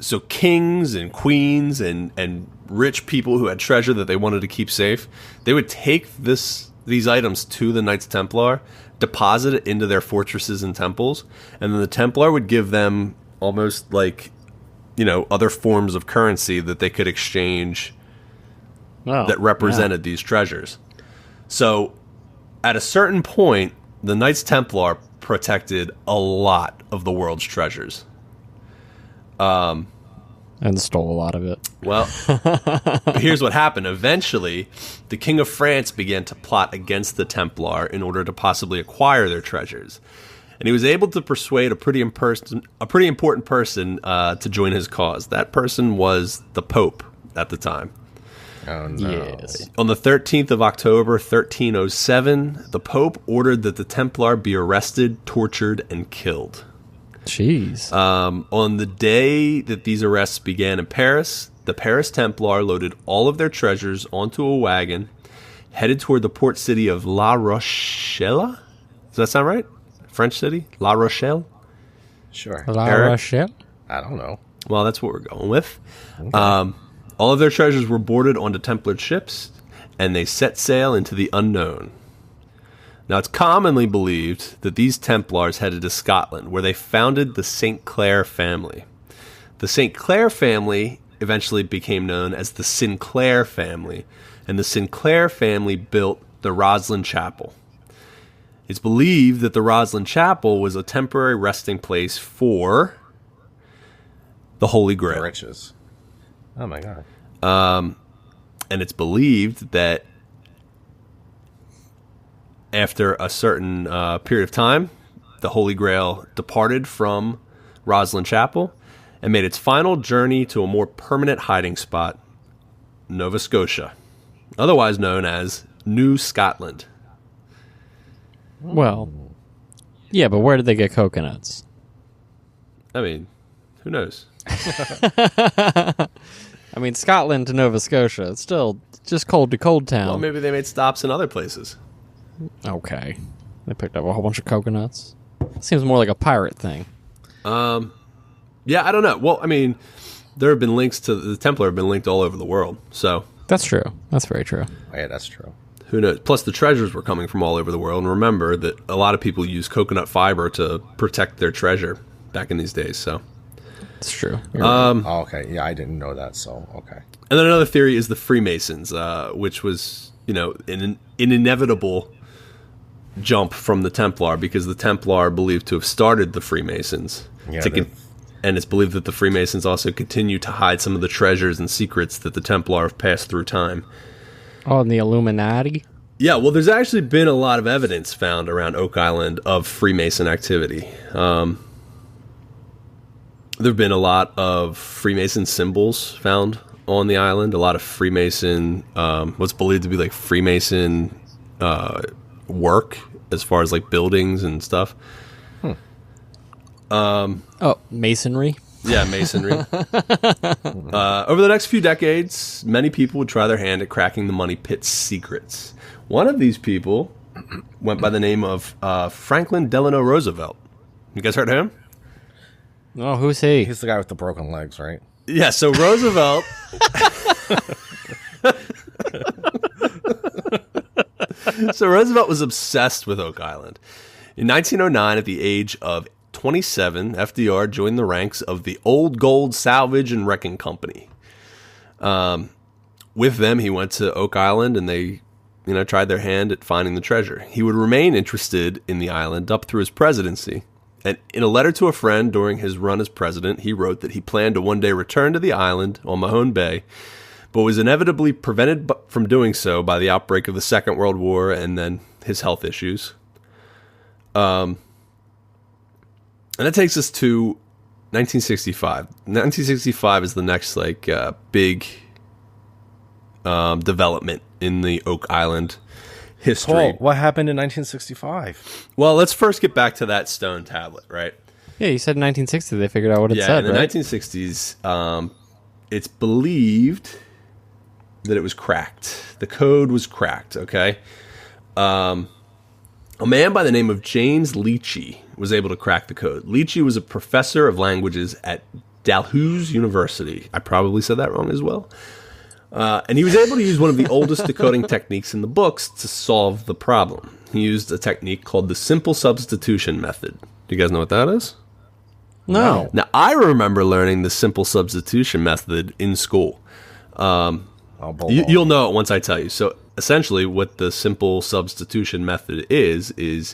S1: So kings and queens and rich people who had treasure that they wanted to keep safe, they would take these items to the Knights Templar, deposit it into their fortresses and temples, and then the Templar would give them almost like, other forms of currency that they could exchange that represented these treasures. So at a certain point, the Knights Templar protected a lot of the world's treasures.
S3: And stole a lot of it.
S1: Well, here's what happened. Eventually, the King of France began to plot against the Templar in order to possibly acquire their treasures. And he was able to persuade a pretty important person to join his cause. That person was the Pope at the time.
S2: Oh, no.
S3: Yes.
S1: On the 13th of October, 1307, the Pope ordered that the Templar be arrested, tortured, and killed.
S3: Jeez.
S1: On the day that these arrests began in Paris, the Paris Templar loaded all of their treasures onto a wagon, headed toward the port city of La Rochelle. Does that sound right? French city? La Rochelle?
S2: Sure.
S3: La
S1: Eric?
S3: Rochelle?
S2: I don't know.
S1: Well, that's what we're going with. Okay. All of their treasures were boarded onto Templar ships, and they set sail into the unknown. Now, it's commonly believed that these Templars headed to Scotland, where they founded the St. Clair family. The St. Clair family eventually became known as the Sinclair family, and the Sinclair family built the Roslin Chapel. It's believed that the Roslin Chapel was a temporary resting place for the Holy Grail.
S2: The riches. Oh, my God.
S1: And it's believed that after a certain period of time, the Holy Grail departed from Roslyn Chapel and made its final journey to a more permanent hiding spot, Nova Scotia, otherwise known as New Scotland.
S3: Well, yeah, but where did they get coconuts?
S1: I mean, who knows?
S3: I mean, Scotland to Nova Scotia, it's still just cold to cold town.
S1: Well, maybe they made stops in other places.
S3: Okay. They picked up a whole bunch of coconuts. Seems more like a pirate thing.
S1: Yeah, I don't know. Well, I mean, there have been links to the Templar have been linked all over the world, so
S3: That's true. That's very true.
S2: Oh, yeah, that's true.
S1: who knows? Plus, the treasures were coming from all over the world. And remember that a lot of people use coconut fiber to protect their treasure back in these days. So
S3: It's true.
S2: Oh, okay. Yeah, I didn't know that, so okay.
S1: And then another theory is the Freemasons, which was, an inevitable jump from the Templar, because the Templar are believed to have started the Freemasons.
S2: Yeah,
S1: And it's believed that the Freemasons also continue to hide some of the treasures and secrets that the Templar have passed through time.
S3: Oh, and the Illuminati?
S1: Yeah, well, there's actually been a lot of evidence found around Oak Island of Freemason activity. There have been a lot of Freemason symbols found on the island, a lot of Freemason, what's believed to be like Freemason work as far as like buildings and stuff.
S3: Masonry?
S1: Yeah, masonry. Over the next few decades, many people would try their hand at cracking the money pit's secrets. One of these people went by the name of Franklin Delano Roosevelt. You guys heard of him?
S3: Oh, who's he?
S2: He's the guy with the broken legs, right?
S1: Yeah, so Roosevelt... So Roosevelt was obsessed with Oak Island. In 1909, at the age of 27, FDR joined the ranks of the Old Gold Salvage and Wrecking Company. With them, he went to Oak Island, and they, tried their hand at finding the treasure. He would remain interested in the island up through his presidency. And in a letter to a friend during his run as president, he wrote that he planned to one day return to the island on Mahone Bay, but was inevitably prevented from doing so by the outbreak of the Second World War and then his health issues. And that takes us to 1965. 1965 is the next big development in the Oak Island history.
S2: Paul, what happened in 1965?
S1: Well, let's first get back to that stone tablet, right?
S3: Yeah, you said in 1960 they figured out what it said,
S1: in the
S3: right?
S1: 1960s, it's believed that it was cracked. The code was cracked, okay? A man by the name of James Leachy was able to crack the code. Leachy was a professor of languages at Dalhousie University. I probably said that wrong as well. And he was able to use one of the oldest decoding techniques in the books to solve the problem. He used a technique called the simple substitution method. Do you guys know what that is?
S3: No.
S1: Now, I remember learning the simple substitution method in school. You'll know it once I tell you. So essentially what the simple substitution method is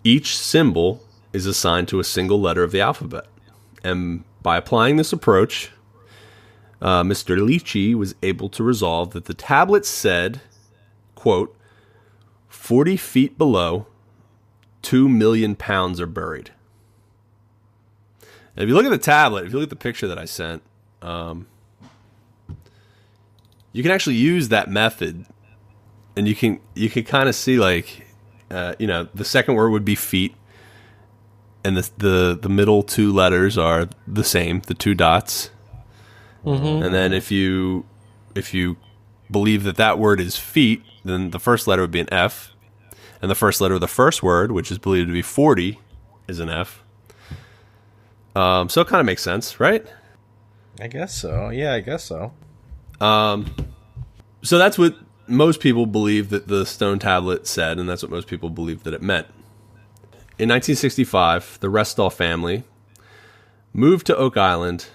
S1: each symbol is assigned to a single letter of the alphabet. And by applying this approach, Mr. Leachy was able to resolve that the tablet said, quote, 40 feet below, 2 million pounds are buried. And if you look at the tablet, if you look at the picture that I sent, you can actually use that method, and you can kind of see the second word would be feet, and the middle two letters are the same, the two dots. Mm-hmm. And then if you believe that word is feet, then the first letter would be an F, and the first letter of the first word, which is believed to be 40, is an F. So it kind of makes sense, right?
S2: I guess so. Yeah, I guess so.
S1: So that's what most people believe that the stone tablet said, and that's what most people believe that it meant. In 1965, the Restall family moved to Oak Island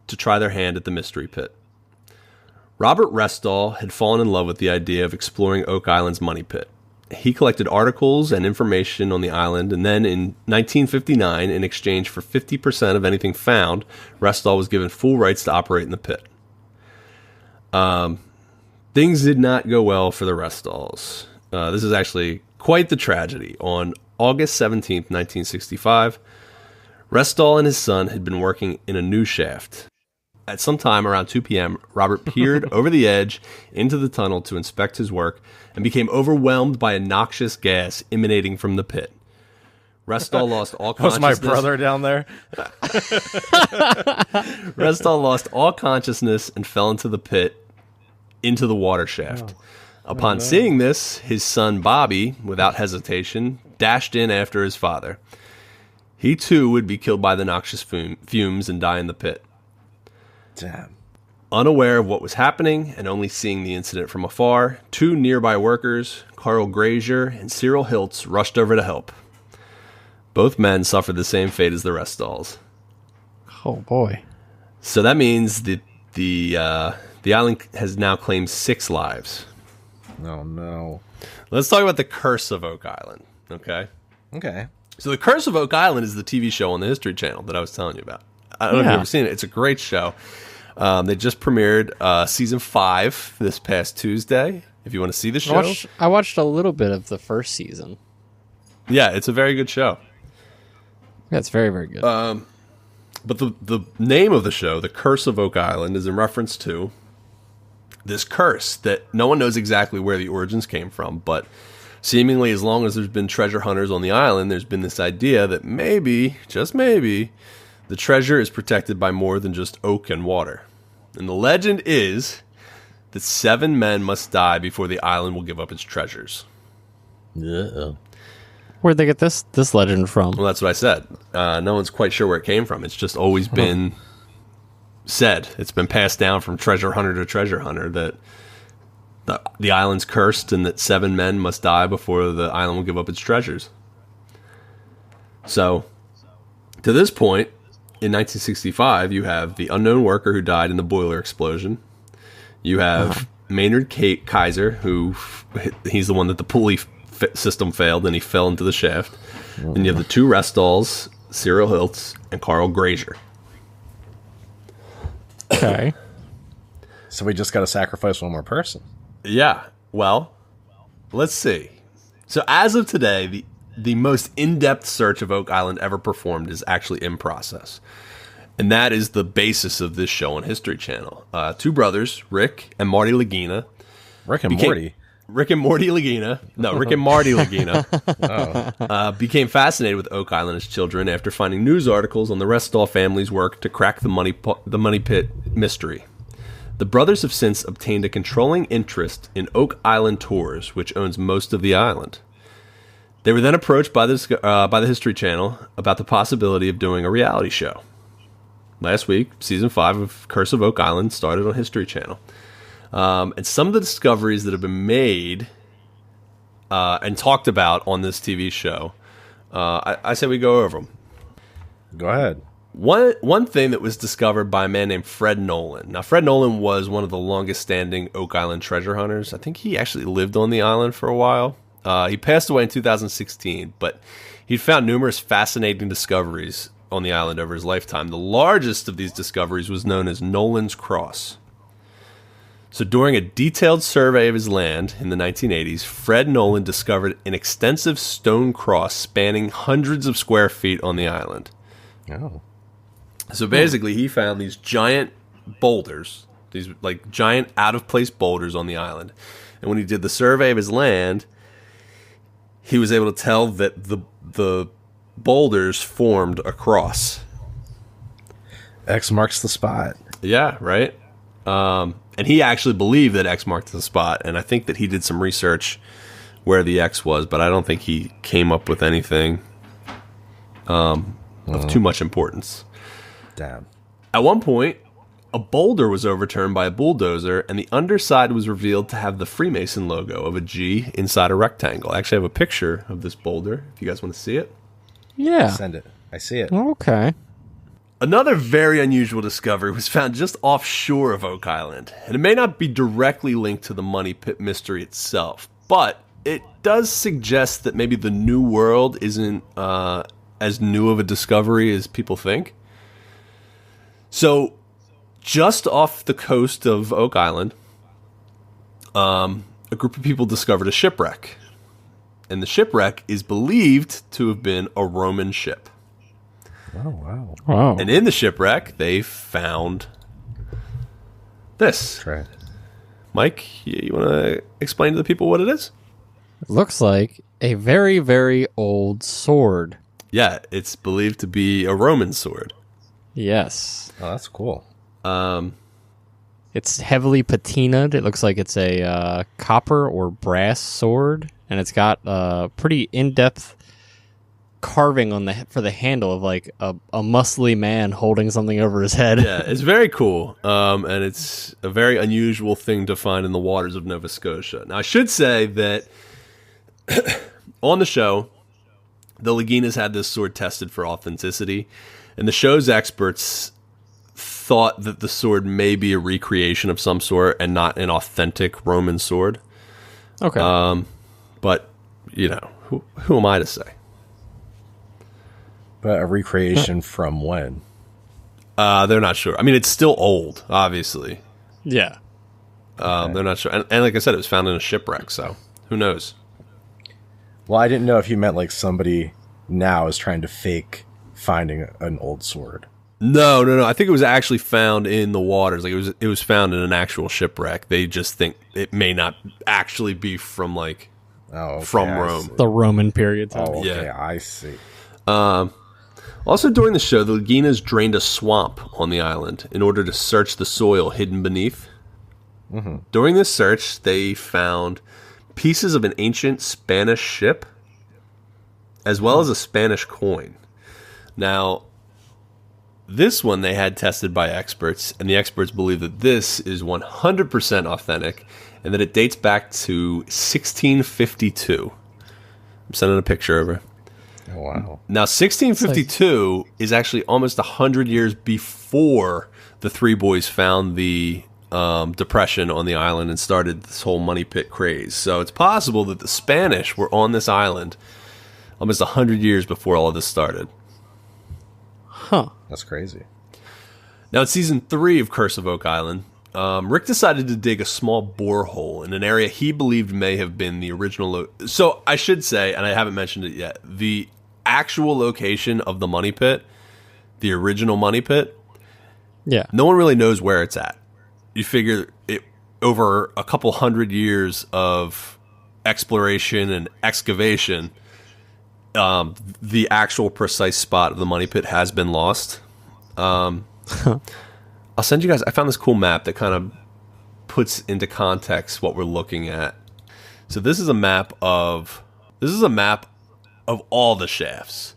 S1: to try their hand at the Mystery Pit. Robert Restall had fallen in love with the idea of exploring Oak Island's money pit. He collected articles and information on the island, and then in 1959, in exchange for 50% of anything found, Restall was given full rights to operate in the pit. Things did not go well for the Restalls. This is actually quite the tragedy. On August 17th, 1965, Restall and his son had been working in a new shaft. At some time around 2 p.m., Robert peered over the edge into the tunnel to inspect his work and became overwhelmed by a noxious gas emanating from the pit. Restall lost all consciousness.
S2: Was my brother down there?
S1: Restall lost all consciousness and fell into the pit, into the water shaft. Upon seeing this, his son Bobby, without hesitation, dashed in after his father. He too would be killed by the noxious fumes and die in the pit.
S2: Damn.
S1: Unaware of what was happening and only seeing the incident from afar, two nearby workers, Carl Grazier and Cyril Hiltz, rushed over to help. Both men suffered the same fate as the Restalls.
S3: Oh boy!
S1: So that means that the island has now claimed 6 lives.
S2: Oh no!
S1: Let's talk about the Curse of Oak Island. Okay.
S2: Okay.
S1: So the Curse of Oak Island is the TV show on the History Channel that I was telling you about. I don't know if you've ever seen it. It's a great show. They just premiered season 5 this past Tuesday. If you want to see the show,
S3: I watched a little bit of the first season.
S1: Yeah, it's a very good show.
S3: Yeah, it's very, very good.
S1: But the name of the show, The Curse of Oak Island, is in reference to this curse that no one knows exactly where the origins came from, but seemingly as long as there's been treasure hunters on the island, there's been this idea that maybe, just maybe, the treasure is protected by more than just oak and water. And the legend is that 7 men must die before the island will give up its treasures.
S2: Yeah.
S3: Where'd they get this legend from?
S1: Well, that's what I said. No one's quite sure where it came from. It's just always been said. It's been passed down from treasure hunter to treasure hunter that the island's cursed and that 7 men must die before the island will give up its treasures. So, to this point, in 1965, you have the unknown worker who died in the boiler explosion. You have Maynard Kaiser, who he's the one that the pulley system failed and he fell into the shaft. And you have the 2 Restalls, Cyril Hiltz and Carl Grazier.
S3: Okay.
S2: So we just got to sacrifice one more person.
S1: Yeah. Well, let's see. So as of today, the most in-depth search of Oak Island ever performed is actually in process. And that is the basis of this show on History Channel. 2 brothers, Rick and Marty Lagina.
S2: Rick and Morty.
S1: Rick and Morty Lagina. No, Rick and Marty Lagina. Became fascinated with Oak Island as children after finding news articles on the Restall family's work to crack the money pit mystery. The brothers have since obtained a controlling interest in Oak Island Tours, which owns most of the island. They were then approached by the History Channel about the possibility of doing a reality show. Last week, season 5 of Curse of Oak Island started on History Channel. And some of the discoveries that have been made and talked about on this TV show, I say we go over them.
S2: Go ahead.
S1: One thing that was discovered by a man named Fred Nolan. Now, Fred Nolan was one of the longest-standing Oak Island treasure hunters. I think he actually lived on the island for a while. He passed away in 2016, but he'd found numerous fascinating discoveries on the island over his lifetime. The largest of these discoveries was known as Nolan's Cross. So during a detailed survey of his land in the 1980s, Fred Nolan discovered an extensive stone cross spanning hundreds of square feet on the island.
S2: Oh.
S1: So basically, he found these giant boulders, these like giant out-of-place boulders on the island. And when he did the survey of his land, he was able to tell that the boulders formed a cross.
S2: X marks the spot.
S1: Yeah, right? And he actually believed that X marked the spot, and I think that he did some research where the X was, but I don't think he came up with anything of too much importance.
S2: Damn.
S1: At one point, a boulder was overturned by a bulldozer, and the underside was revealed to have the Freemason logo of a G inside a rectangle. I actually have a picture of this boulder, if you guys want to see it.
S3: Yeah.
S2: Send it. I see it.
S3: Okay.
S1: Another very unusual discovery was found just offshore of Oak Island, and it may not be directly linked to the money pit mystery itself, but it does suggest that maybe the New World isn't as new of a discovery as people think. So, just off the coast of Oak Island, a group of people discovered a shipwreck. And the shipwreck is believed to have been a Roman ship.
S2: Oh, wow.
S3: Wow.
S1: And in the shipwreck, they found this.
S2: Right.
S1: Mike, you want to explain to the people what it is?
S3: It looks like a very, very old sword.
S1: Yeah, it's believed to be a Roman sword.
S3: Yes.
S2: Oh, that's cool.
S3: It's heavily patinaed. It looks like it's a copper or brass sword, and it's got a pretty in-depth carving for the handle of like a muscly man holding something over his head.
S1: Yeah, it's very cool, and it's a very unusual thing to find in the waters of Nova Scotia. Now, I should say that on the show, the Laginas had this sword tested for authenticity, and the show's experts thought that the sword may be a recreation of some sort and not an authentic Roman sword.
S3: Okay.
S1: But, you know, who am I to say?
S2: But a recreation from when?
S1: They're not sure. I mean, it's still old, obviously.
S3: Yeah.
S1: They're not sure. And like I said, it was found in a shipwreck, so who knows?
S2: Well, I didn't know if you meant like somebody now is trying to fake finding an old sword.
S1: No. I think it was actually found in the waters. Like it was found in an actual shipwreck. They just think it may not actually be from like from Rome.
S3: The Roman period.
S2: Oh, okay,
S1: Yeah.
S2: I see.
S1: Also, during the show, the Laginas drained a swamp on the island in order to search the soil hidden beneath. Mm-hmm. During this search, they found pieces of an ancient Spanish ship, as well as a Spanish coin. Now, this one they had tested by experts, and the experts believe that this is 100% authentic, and that it dates back to 1652. I'm sending a picture over.
S2: Oh, wow.
S1: Now, 1652 is actually almost 100 years before the three boys found the depression on the island and started this whole money pit craze. So it's possible that the Spanish were on this island almost 100 years before all of this started.
S3: Huh.
S2: That's crazy.
S1: Now, in season 3 of Curse of Oak Island, Rick decided to dig a small borehole in an area he believed may have been the original. So I should say, and I haven't mentioned it yet, the actual location of the money pit, the original money pit,
S3: Yeah.
S1: no one really knows where it's at. You figure it over a couple hundred years of exploration and excavation, the actual precise spot of the money pit has been lost. I'll send you guys. I found this cool map that kind of puts into context what we're looking at. So this is a map of all the shafts.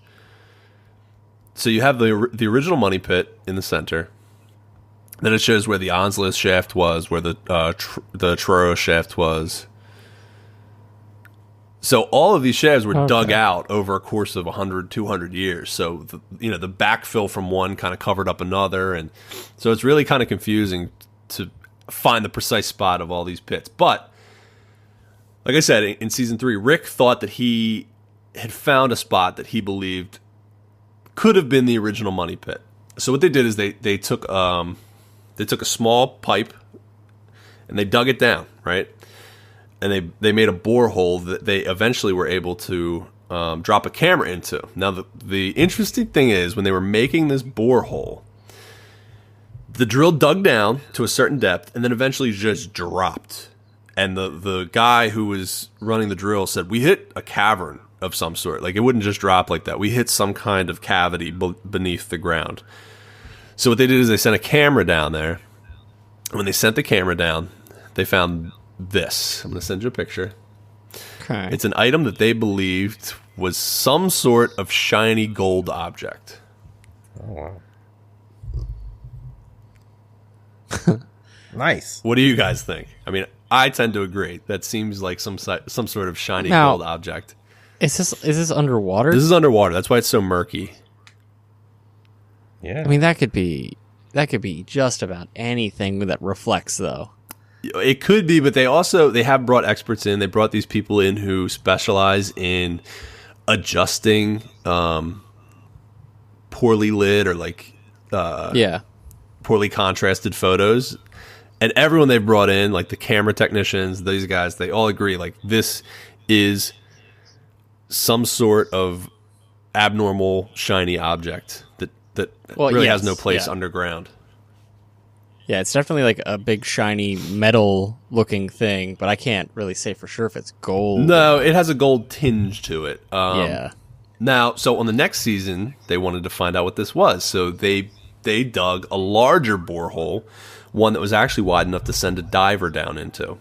S1: So you have the original money pit in the center. Then it shows where the Onslow shaft was, where the Truro shaft was. So all of these shafts were dug out over a course of 100, 200 years. So the backfill from one kind of covered up another, and so it's really kind of confusing to find the precise spot of all these pits. But like I said, in season 3, Rick thought that he had found a spot that he believed could have been the original money pit. So what they did is they took a small pipe and they dug it down, right? And they made a borehole that they eventually were able to drop a camera into. Now, the interesting thing is, when they were making this borehole, the drill dug down to a certain depth and then eventually just dropped. And the guy who was running the drill said, we hit a cavern of some sort. Like, it wouldn't just drop like that. We hit some kind of cavity beneath the ground. So what they did is they sent a camera down there. And when they sent the camera down, they found this. I'm going to send you a picture.
S3: Okay.
S1: It's an item that they believed was some sort of shiny gold object.
S2: Oh, wow. Nice.
S1: What do you guys think? I mean, I tend to agree. That seems like some sort of shiny
S3: Now,
S1: gold object.
S3: Is this underwater?
S1: This is underwater. That's why it's so murky.
S2: Yeah.
S3: I mean, that could be just about anything that reflects, though.
S1: It could be, but they have brought experts in. They brought these people in who specialize in adjusting poorly lit or poorly contrasted photos. And everyone they've brought in, like the camera technicians, these guys, they all agree, like, this is some sort of abnormal shiny object that really has no place underground.
S3: Yeah, it's definitely like a big shiny metal looking thing, but I can't really say for sure if it's gold.
S1: No, it has a gold tinge to it.
S3: Yeah.
S1: Now, so on the next season, they wanted to find out what this was. So they dug a larger borehole, one that was actually wide enough to send a diver down into.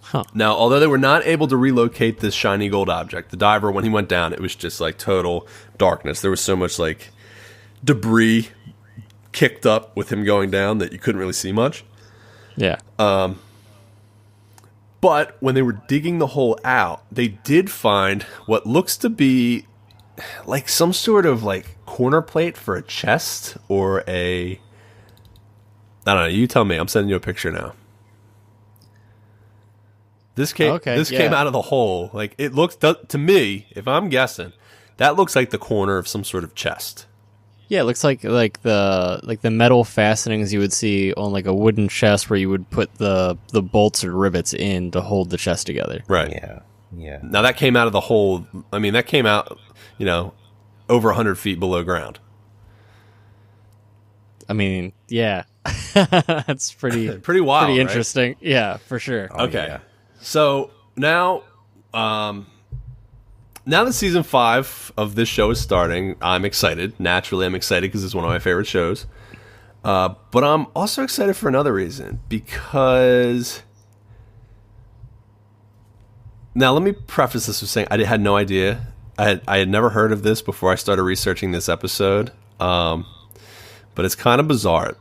S3: Huh.
S1: Now, although they were not able to relocate this shiny gold object, the diver, when he went down, it was just like total darkness. There was so much like debris kicked up with him going down that you couldn't really see much.
S3: Yeah.
S1: But when they were digging the hole out, they did find what looks to be like some sort of like corner plate for a chest or I don't know. You tell me. I'm sending you a picture now. This came out of the hole. Like it looks to me, if I'm guessing, that looks like the corner of some sort of chest.
S3: Yeah, it looks like the metal fastenings you would see on like a wooden chest where you would put the bolts or rivets in to hold the chest together.
S1: Right.
S2: Yeah.
S1: Now that came out of the hole. I mean, that came out, over 100 feet below ground.
S3: I mean, yeah, that's pretty
S1: wild,
S3: pretty
S1: right?
S3: interesting. Yeah, for sure.
S1: Okay.
S2: Yeah.
S1: So now that season 5 of this show is starting, I'm excited. Naturally, I'm excited because it's one of my favorite shows. But I'm also excited for another reason. Because... Now, let me preface this with saying I had no idea. I had never heard of this before I started researching this episode. But it's kind of bizarre.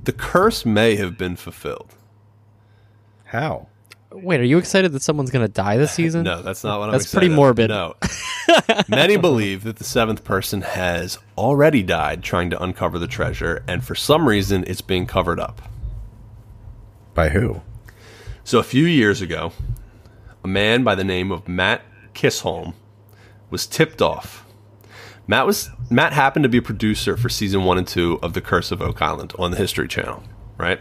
S1: The curse may have been fulfilled.
S2: How?
S3: Wait, are you excited that someone's going to die this season?
S1: No, that's not what I'm
S3: That's
S1: excited
S3: pretty morbid.
S1: No. Many believe that the 7th person has already died trying to uncover the treasure, and for some reason, it's being covered up.
S2: By who?
S1: So a few years ago, a man by the name of Matt Kissholm was tipped off. Matt happened to be a producer for season 1 and 2 of The Curse of Oak Island on the History Channel, right?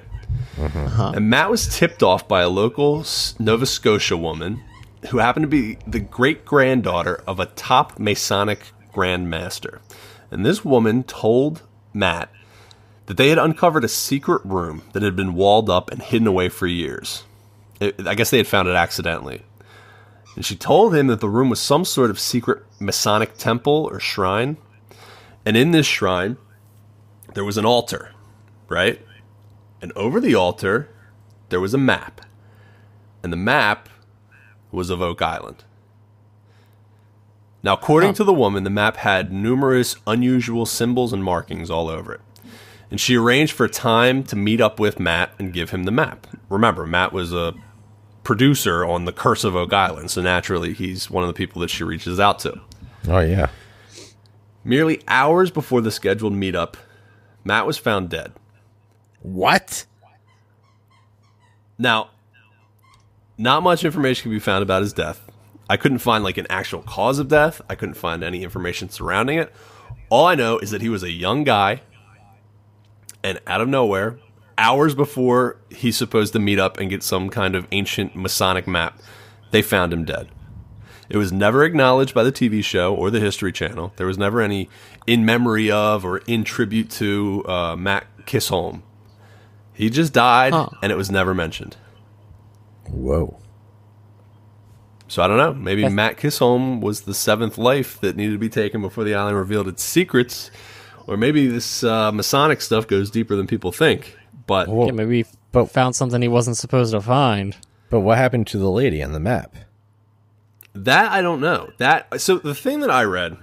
S3: Uh-huh.
S1: And Matt was tipped off by a local Nova Scotia woman who happened to be the great-granddaughter of a top Masonic Grand Master. And this woman told Matt that they had uncovered a secret room that had been walled up and hidden away for years. I guess they had found it accidentally. And she told him that the room was some sort of secret Masonic temple or shrine. And in this shrine, there was an altar, right? And over the altar, there was a map. And the map was of Oak Island. Now, according to the woman, the map had numerous unusual symbols and markings all over it. And she arranged for time to meet up with Matt and give him the map. Remember, Matt was a producer on The Curse of Oak Island, so naturally he's one of the people that she reaches out to.
S2: Oh, yeah.
S1: Merely hours before the scheduled meetup, Matt was found dead.
S2: What?
S1: Now, not much information can be found about his death. I couldn't find like an actual cause of death. I couldn't find any information surrounding it. All I know is that he was a young guy, and out of nowhere, hours before he's supposed to meet up and get some kind of ancient Masonic map, they found him dead. It was never acknowledged by the TV show or the History Channel. There was never any in memory of or in tribute to Matt Kissholm. He just died, and it was never mentioned.
S2: Whoa.
S1: So I don't know. Maybe Matt Kissholm was the 7th life that needed to be taken before the island revealed its secrets. Or maybe this Masonic stuff goes deeper than people think. But
S3: Yeah, maybe he found something he wasn't supposed to find.
S2: But what happened to the lady on the map?
S1: that I don't know. So the thing that I read,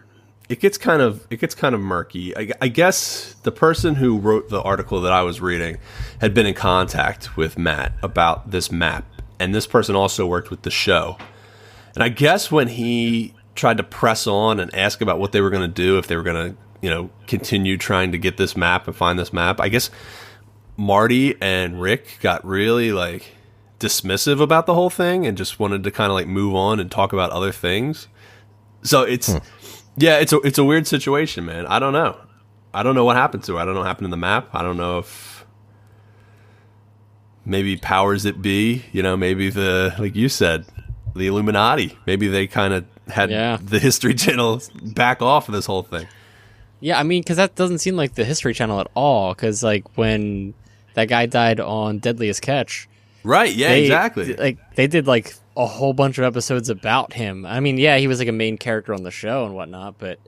S1: it gets kind of murky. I guess the person who wrote the article that I was reading had been in contact with Matt about this map, and this person also worked with the show. And I guess when he tried to press on and ask about what they were going to do, if they were going to, continue trying to get this map and find this map, I guess Marty and Rick got really dismissive about the whole thing and just wanted to kind of move on and talk about other things. So it's a weird situation, man. I don't know. I don't know what happened to her. I don't know what happened to the map. I don't know if maybe powers that be, maybe like you said, the Illuminati. Maybe they kind of had the History Channel back off of this whole thing.
S3: Yeah, I mean, because that doesn't seem like the History Channel at all. Because like when that guy died on Deadliest Catch,
S1: right? Yeah, exactly.
S3: Like they did like a whole bunch of episodes about him. I mean, yeah, he was like a main character on the show and whatnot, but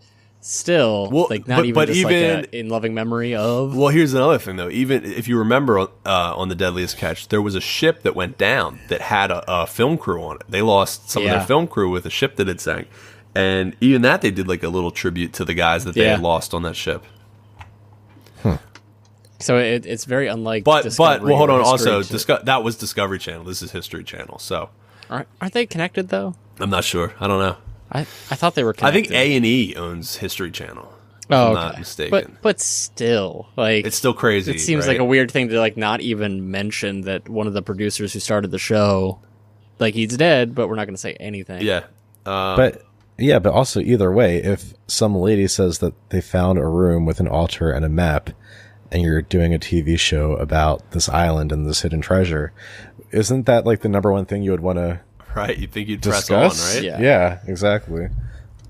S3: still, like not even just like in loving memory of.
S1: Well, here's another thing though. Even if you remember on the Deadliest Catch, there was a ship that went down that had a film crew on it. They lost some of their film crew with a ship that had sank. And even that, they did like a little tribute to the guys that they had lost on that ship.
S3: So it's very unlike.
S1: But well, hold on. Also, that was Discovery Channel. This is History Channel. So
S3: aren't they connected though?
S1: I'm not sure. I don't know.
S3: I thought they were connected.
S1: I think A&E owns History Channel. If
S3: I'm
S1: not mistaken.
S3: But still, like
S1: it's still crazy.
S3: It seems like a weird thing to like not even mention that one of the producers who started the show, like he's dead, but we're not going to say anything.
S1: Yeah,
S2: but also either way, if some lady says that they found a room with an altar and a map, and you're doing a TV show about this island and this hidden treasure, isn't that like the number one thing you would want to?
S1: Right, you think you'd
S2: discuss?
S1: Press on, right?
S2: Yeah, exactly.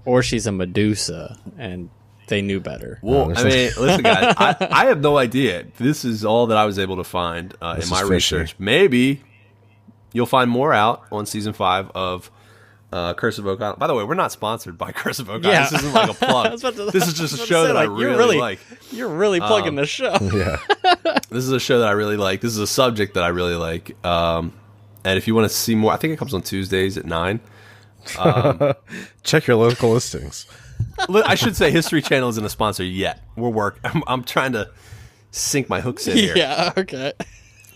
S3: Or she's a Medusa, and they knew better.
S1: Well, I mean, listen, guys, I have no idea. This is all that I was able to find in my research. Maybe you'll find more out on season 5 of Curse of Oak Island. By the way, we're not sponsored by Curse of Oak Island. This isn't like a plug. This is just a show that I really like.
S3: You're really plugging the show.
S2: Yeah.
S1: This is a show that I really like. This is a subject that I really like. And if you want to see more, I think it comes on Tuesdays at 9.
S2: Check your local listings.
S1: I should say History Channel isn't a sponsor yet. We're working. I'm trying to sink my hooks in here.
S3: Yeah, okay.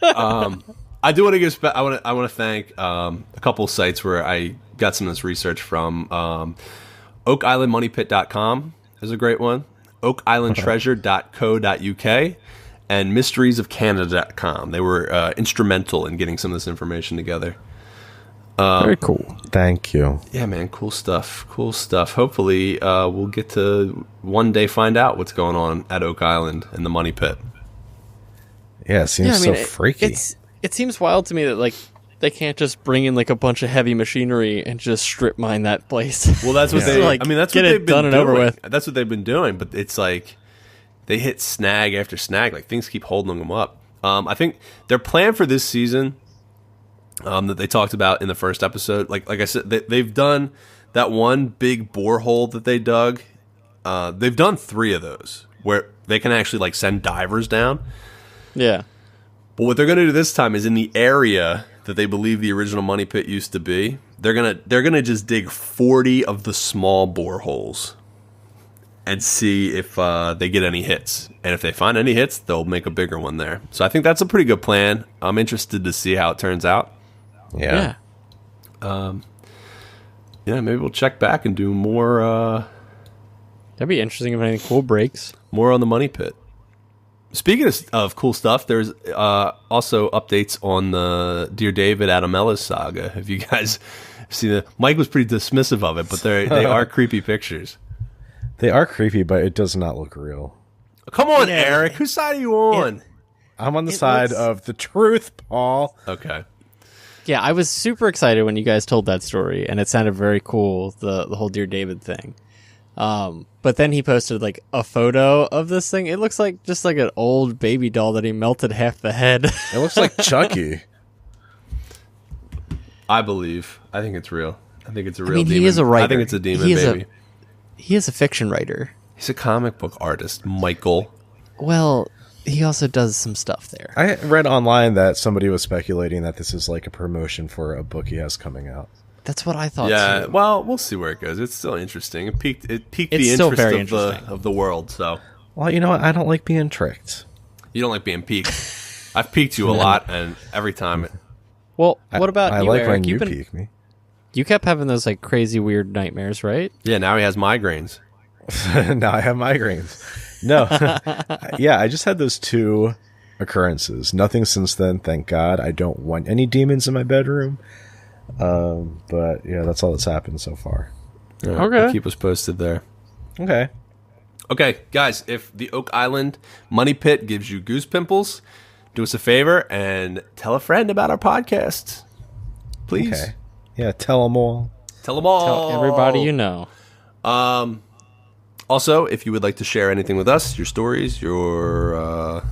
S1: I do want to give. I want to thank a couple sites where I got some of this research from. OakIslandMoneyPit.com is a great one. OakIslandTreasure.co.uk and MysteriesOfCanada.com. They were instrumental in getting some of this information together.
S3: Very cool.
S2: Thank you.
S1: Yeah, man, cool stuff. Cool stuff. Hopefully, we'll get to one day find out what's going on at Oak Island and the Money Pit.
S2: Yeah, it seems so freaky.
S3: It seems wild to me that like they can't just bring in like a bunch of heavy machinery and just strip mine that place.
S1: Well, that's what they.
S3: Like,
S1: I mean, that's
S3: get
S1: what
S3: it
S1: they've been
S3: done
S1: doing.
S3: And over with.
S1: That's what they've been doing. But it's like they hit snag after snag. Like things keep holding them up. I think their plan for this season. That they talked about in the first episode. Like I said, they've done that one big borehole that they dug. They've done 3 of those where they can actually like send divers down.
S3: Yeah.
S1: But what they're going to do this time is in the area that they believe the original money pit used to be, they're gonna just dig 40 of the small boreholes and see if they get any hits. And if they find any hits, they'll make a bigger one there. So I think that's a pretty good plan. I'm interested to see how it turns out.
S2: Yeah.
S1: Maybe we'll check back and do more.
S3: That'd be interesting if anything cool breaks.
S1: More on the money pit. Speaking of cool stuff, there's also updates on the Dear David Adam Ellis saga. Have you guys seen it? Mike was pretty dismissive of it, but they are creepy pictures.
S2: They are creepy, but it does not look real.
S1: Come on, Eric. Whose side are you on?
S2: I'm on the side of the truth, Paul.
S1: Okay.
S3: Yeah, I was super excited when you guys told that story, and it sounded very cool, the whole Dear David thing. But then he posted like a photo of this thing. It looks like just like an old baby doll that he melted half the head.
S2: It looks like Chucky.
S1: I believe. I think it's real. I think it's a real
S3: demon.
S1: He
S3: is a writer.
S1: I think it's a demon baby.
S3: He is a fiction writer.
S1: He's a comic book artist, Michael.
S3: Well, he also does some stuff there.
S2: I read online that somebody was speculating that this is like a promotion for a book he has coming out.
S3: That's what I thought.
S1: Yeah,
S3: too.
S1: Well, we'll see where it goes. It's still interesting. It piqued the interest of the world. So,
S2: well, you know what? I don't like being tricked.
S1: You don't like being piqued. I've piqued you a lot, and every time.
S3: Well, what about
S2: I
S3: you,
S2: like
S3: Eric?
S2: when you pique me.
S3: You kept having those like crazy weird nightmares, right?
S1: Yeah. Now he has migraines.
S2: Now I have migraines. No. Yeah, I just had those 2 occurrences. Nothing since then, thank God. I don't want any demons in my bedroom. But yeah, that's all that's happened so far.
S1: Right,
S3: okay.
S1: Keep us posted there.
S2: Okay.
S1: Okay, guys, if the Oak Island Money Pit gives you goose pimples, do us a favor and tell a friend about our podcast. Please.
S2: Okay. Yeah, tell them all.
S1: Tell them all.
S3: Tell everybody you know.
S1: Also, if you would like to share anything with us, your stories, your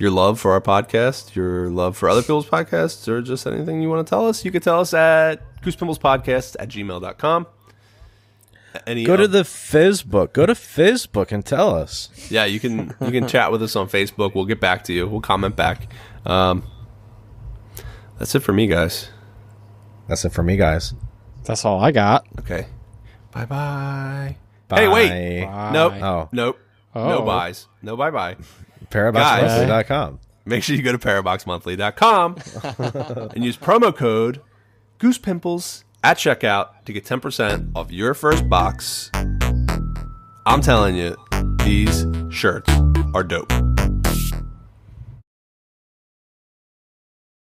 S1: love for our podcast, your love for other people's podcasts, or just anything you want to tell us, you can tell us at goosepimplespodcast@gmail.com.
S2: Go to the Facebook. Go to Facebook and tell us.
S1: Yeah, you can chat with us on Facebook. We'll get back to you. We'll comment back. That's it for me, guys.
S2: That's it for me, guys.
S3: That's all I got.
S1: Okay. Bye-bye.
S2: Bye.
S1: Hey, wait.
S3: Bye.
S1: Nope.
S2: Oh.
S1: Nope.
S3: Oh.
S1: No buys. No bye-bye.
S2: Paraboxmonthly.com.
S1: Make sure you go to paraboxmonthly.com and use promo code GoosePimples at checkout to get 10% off your first box. I'm telling you, these shirts are dope.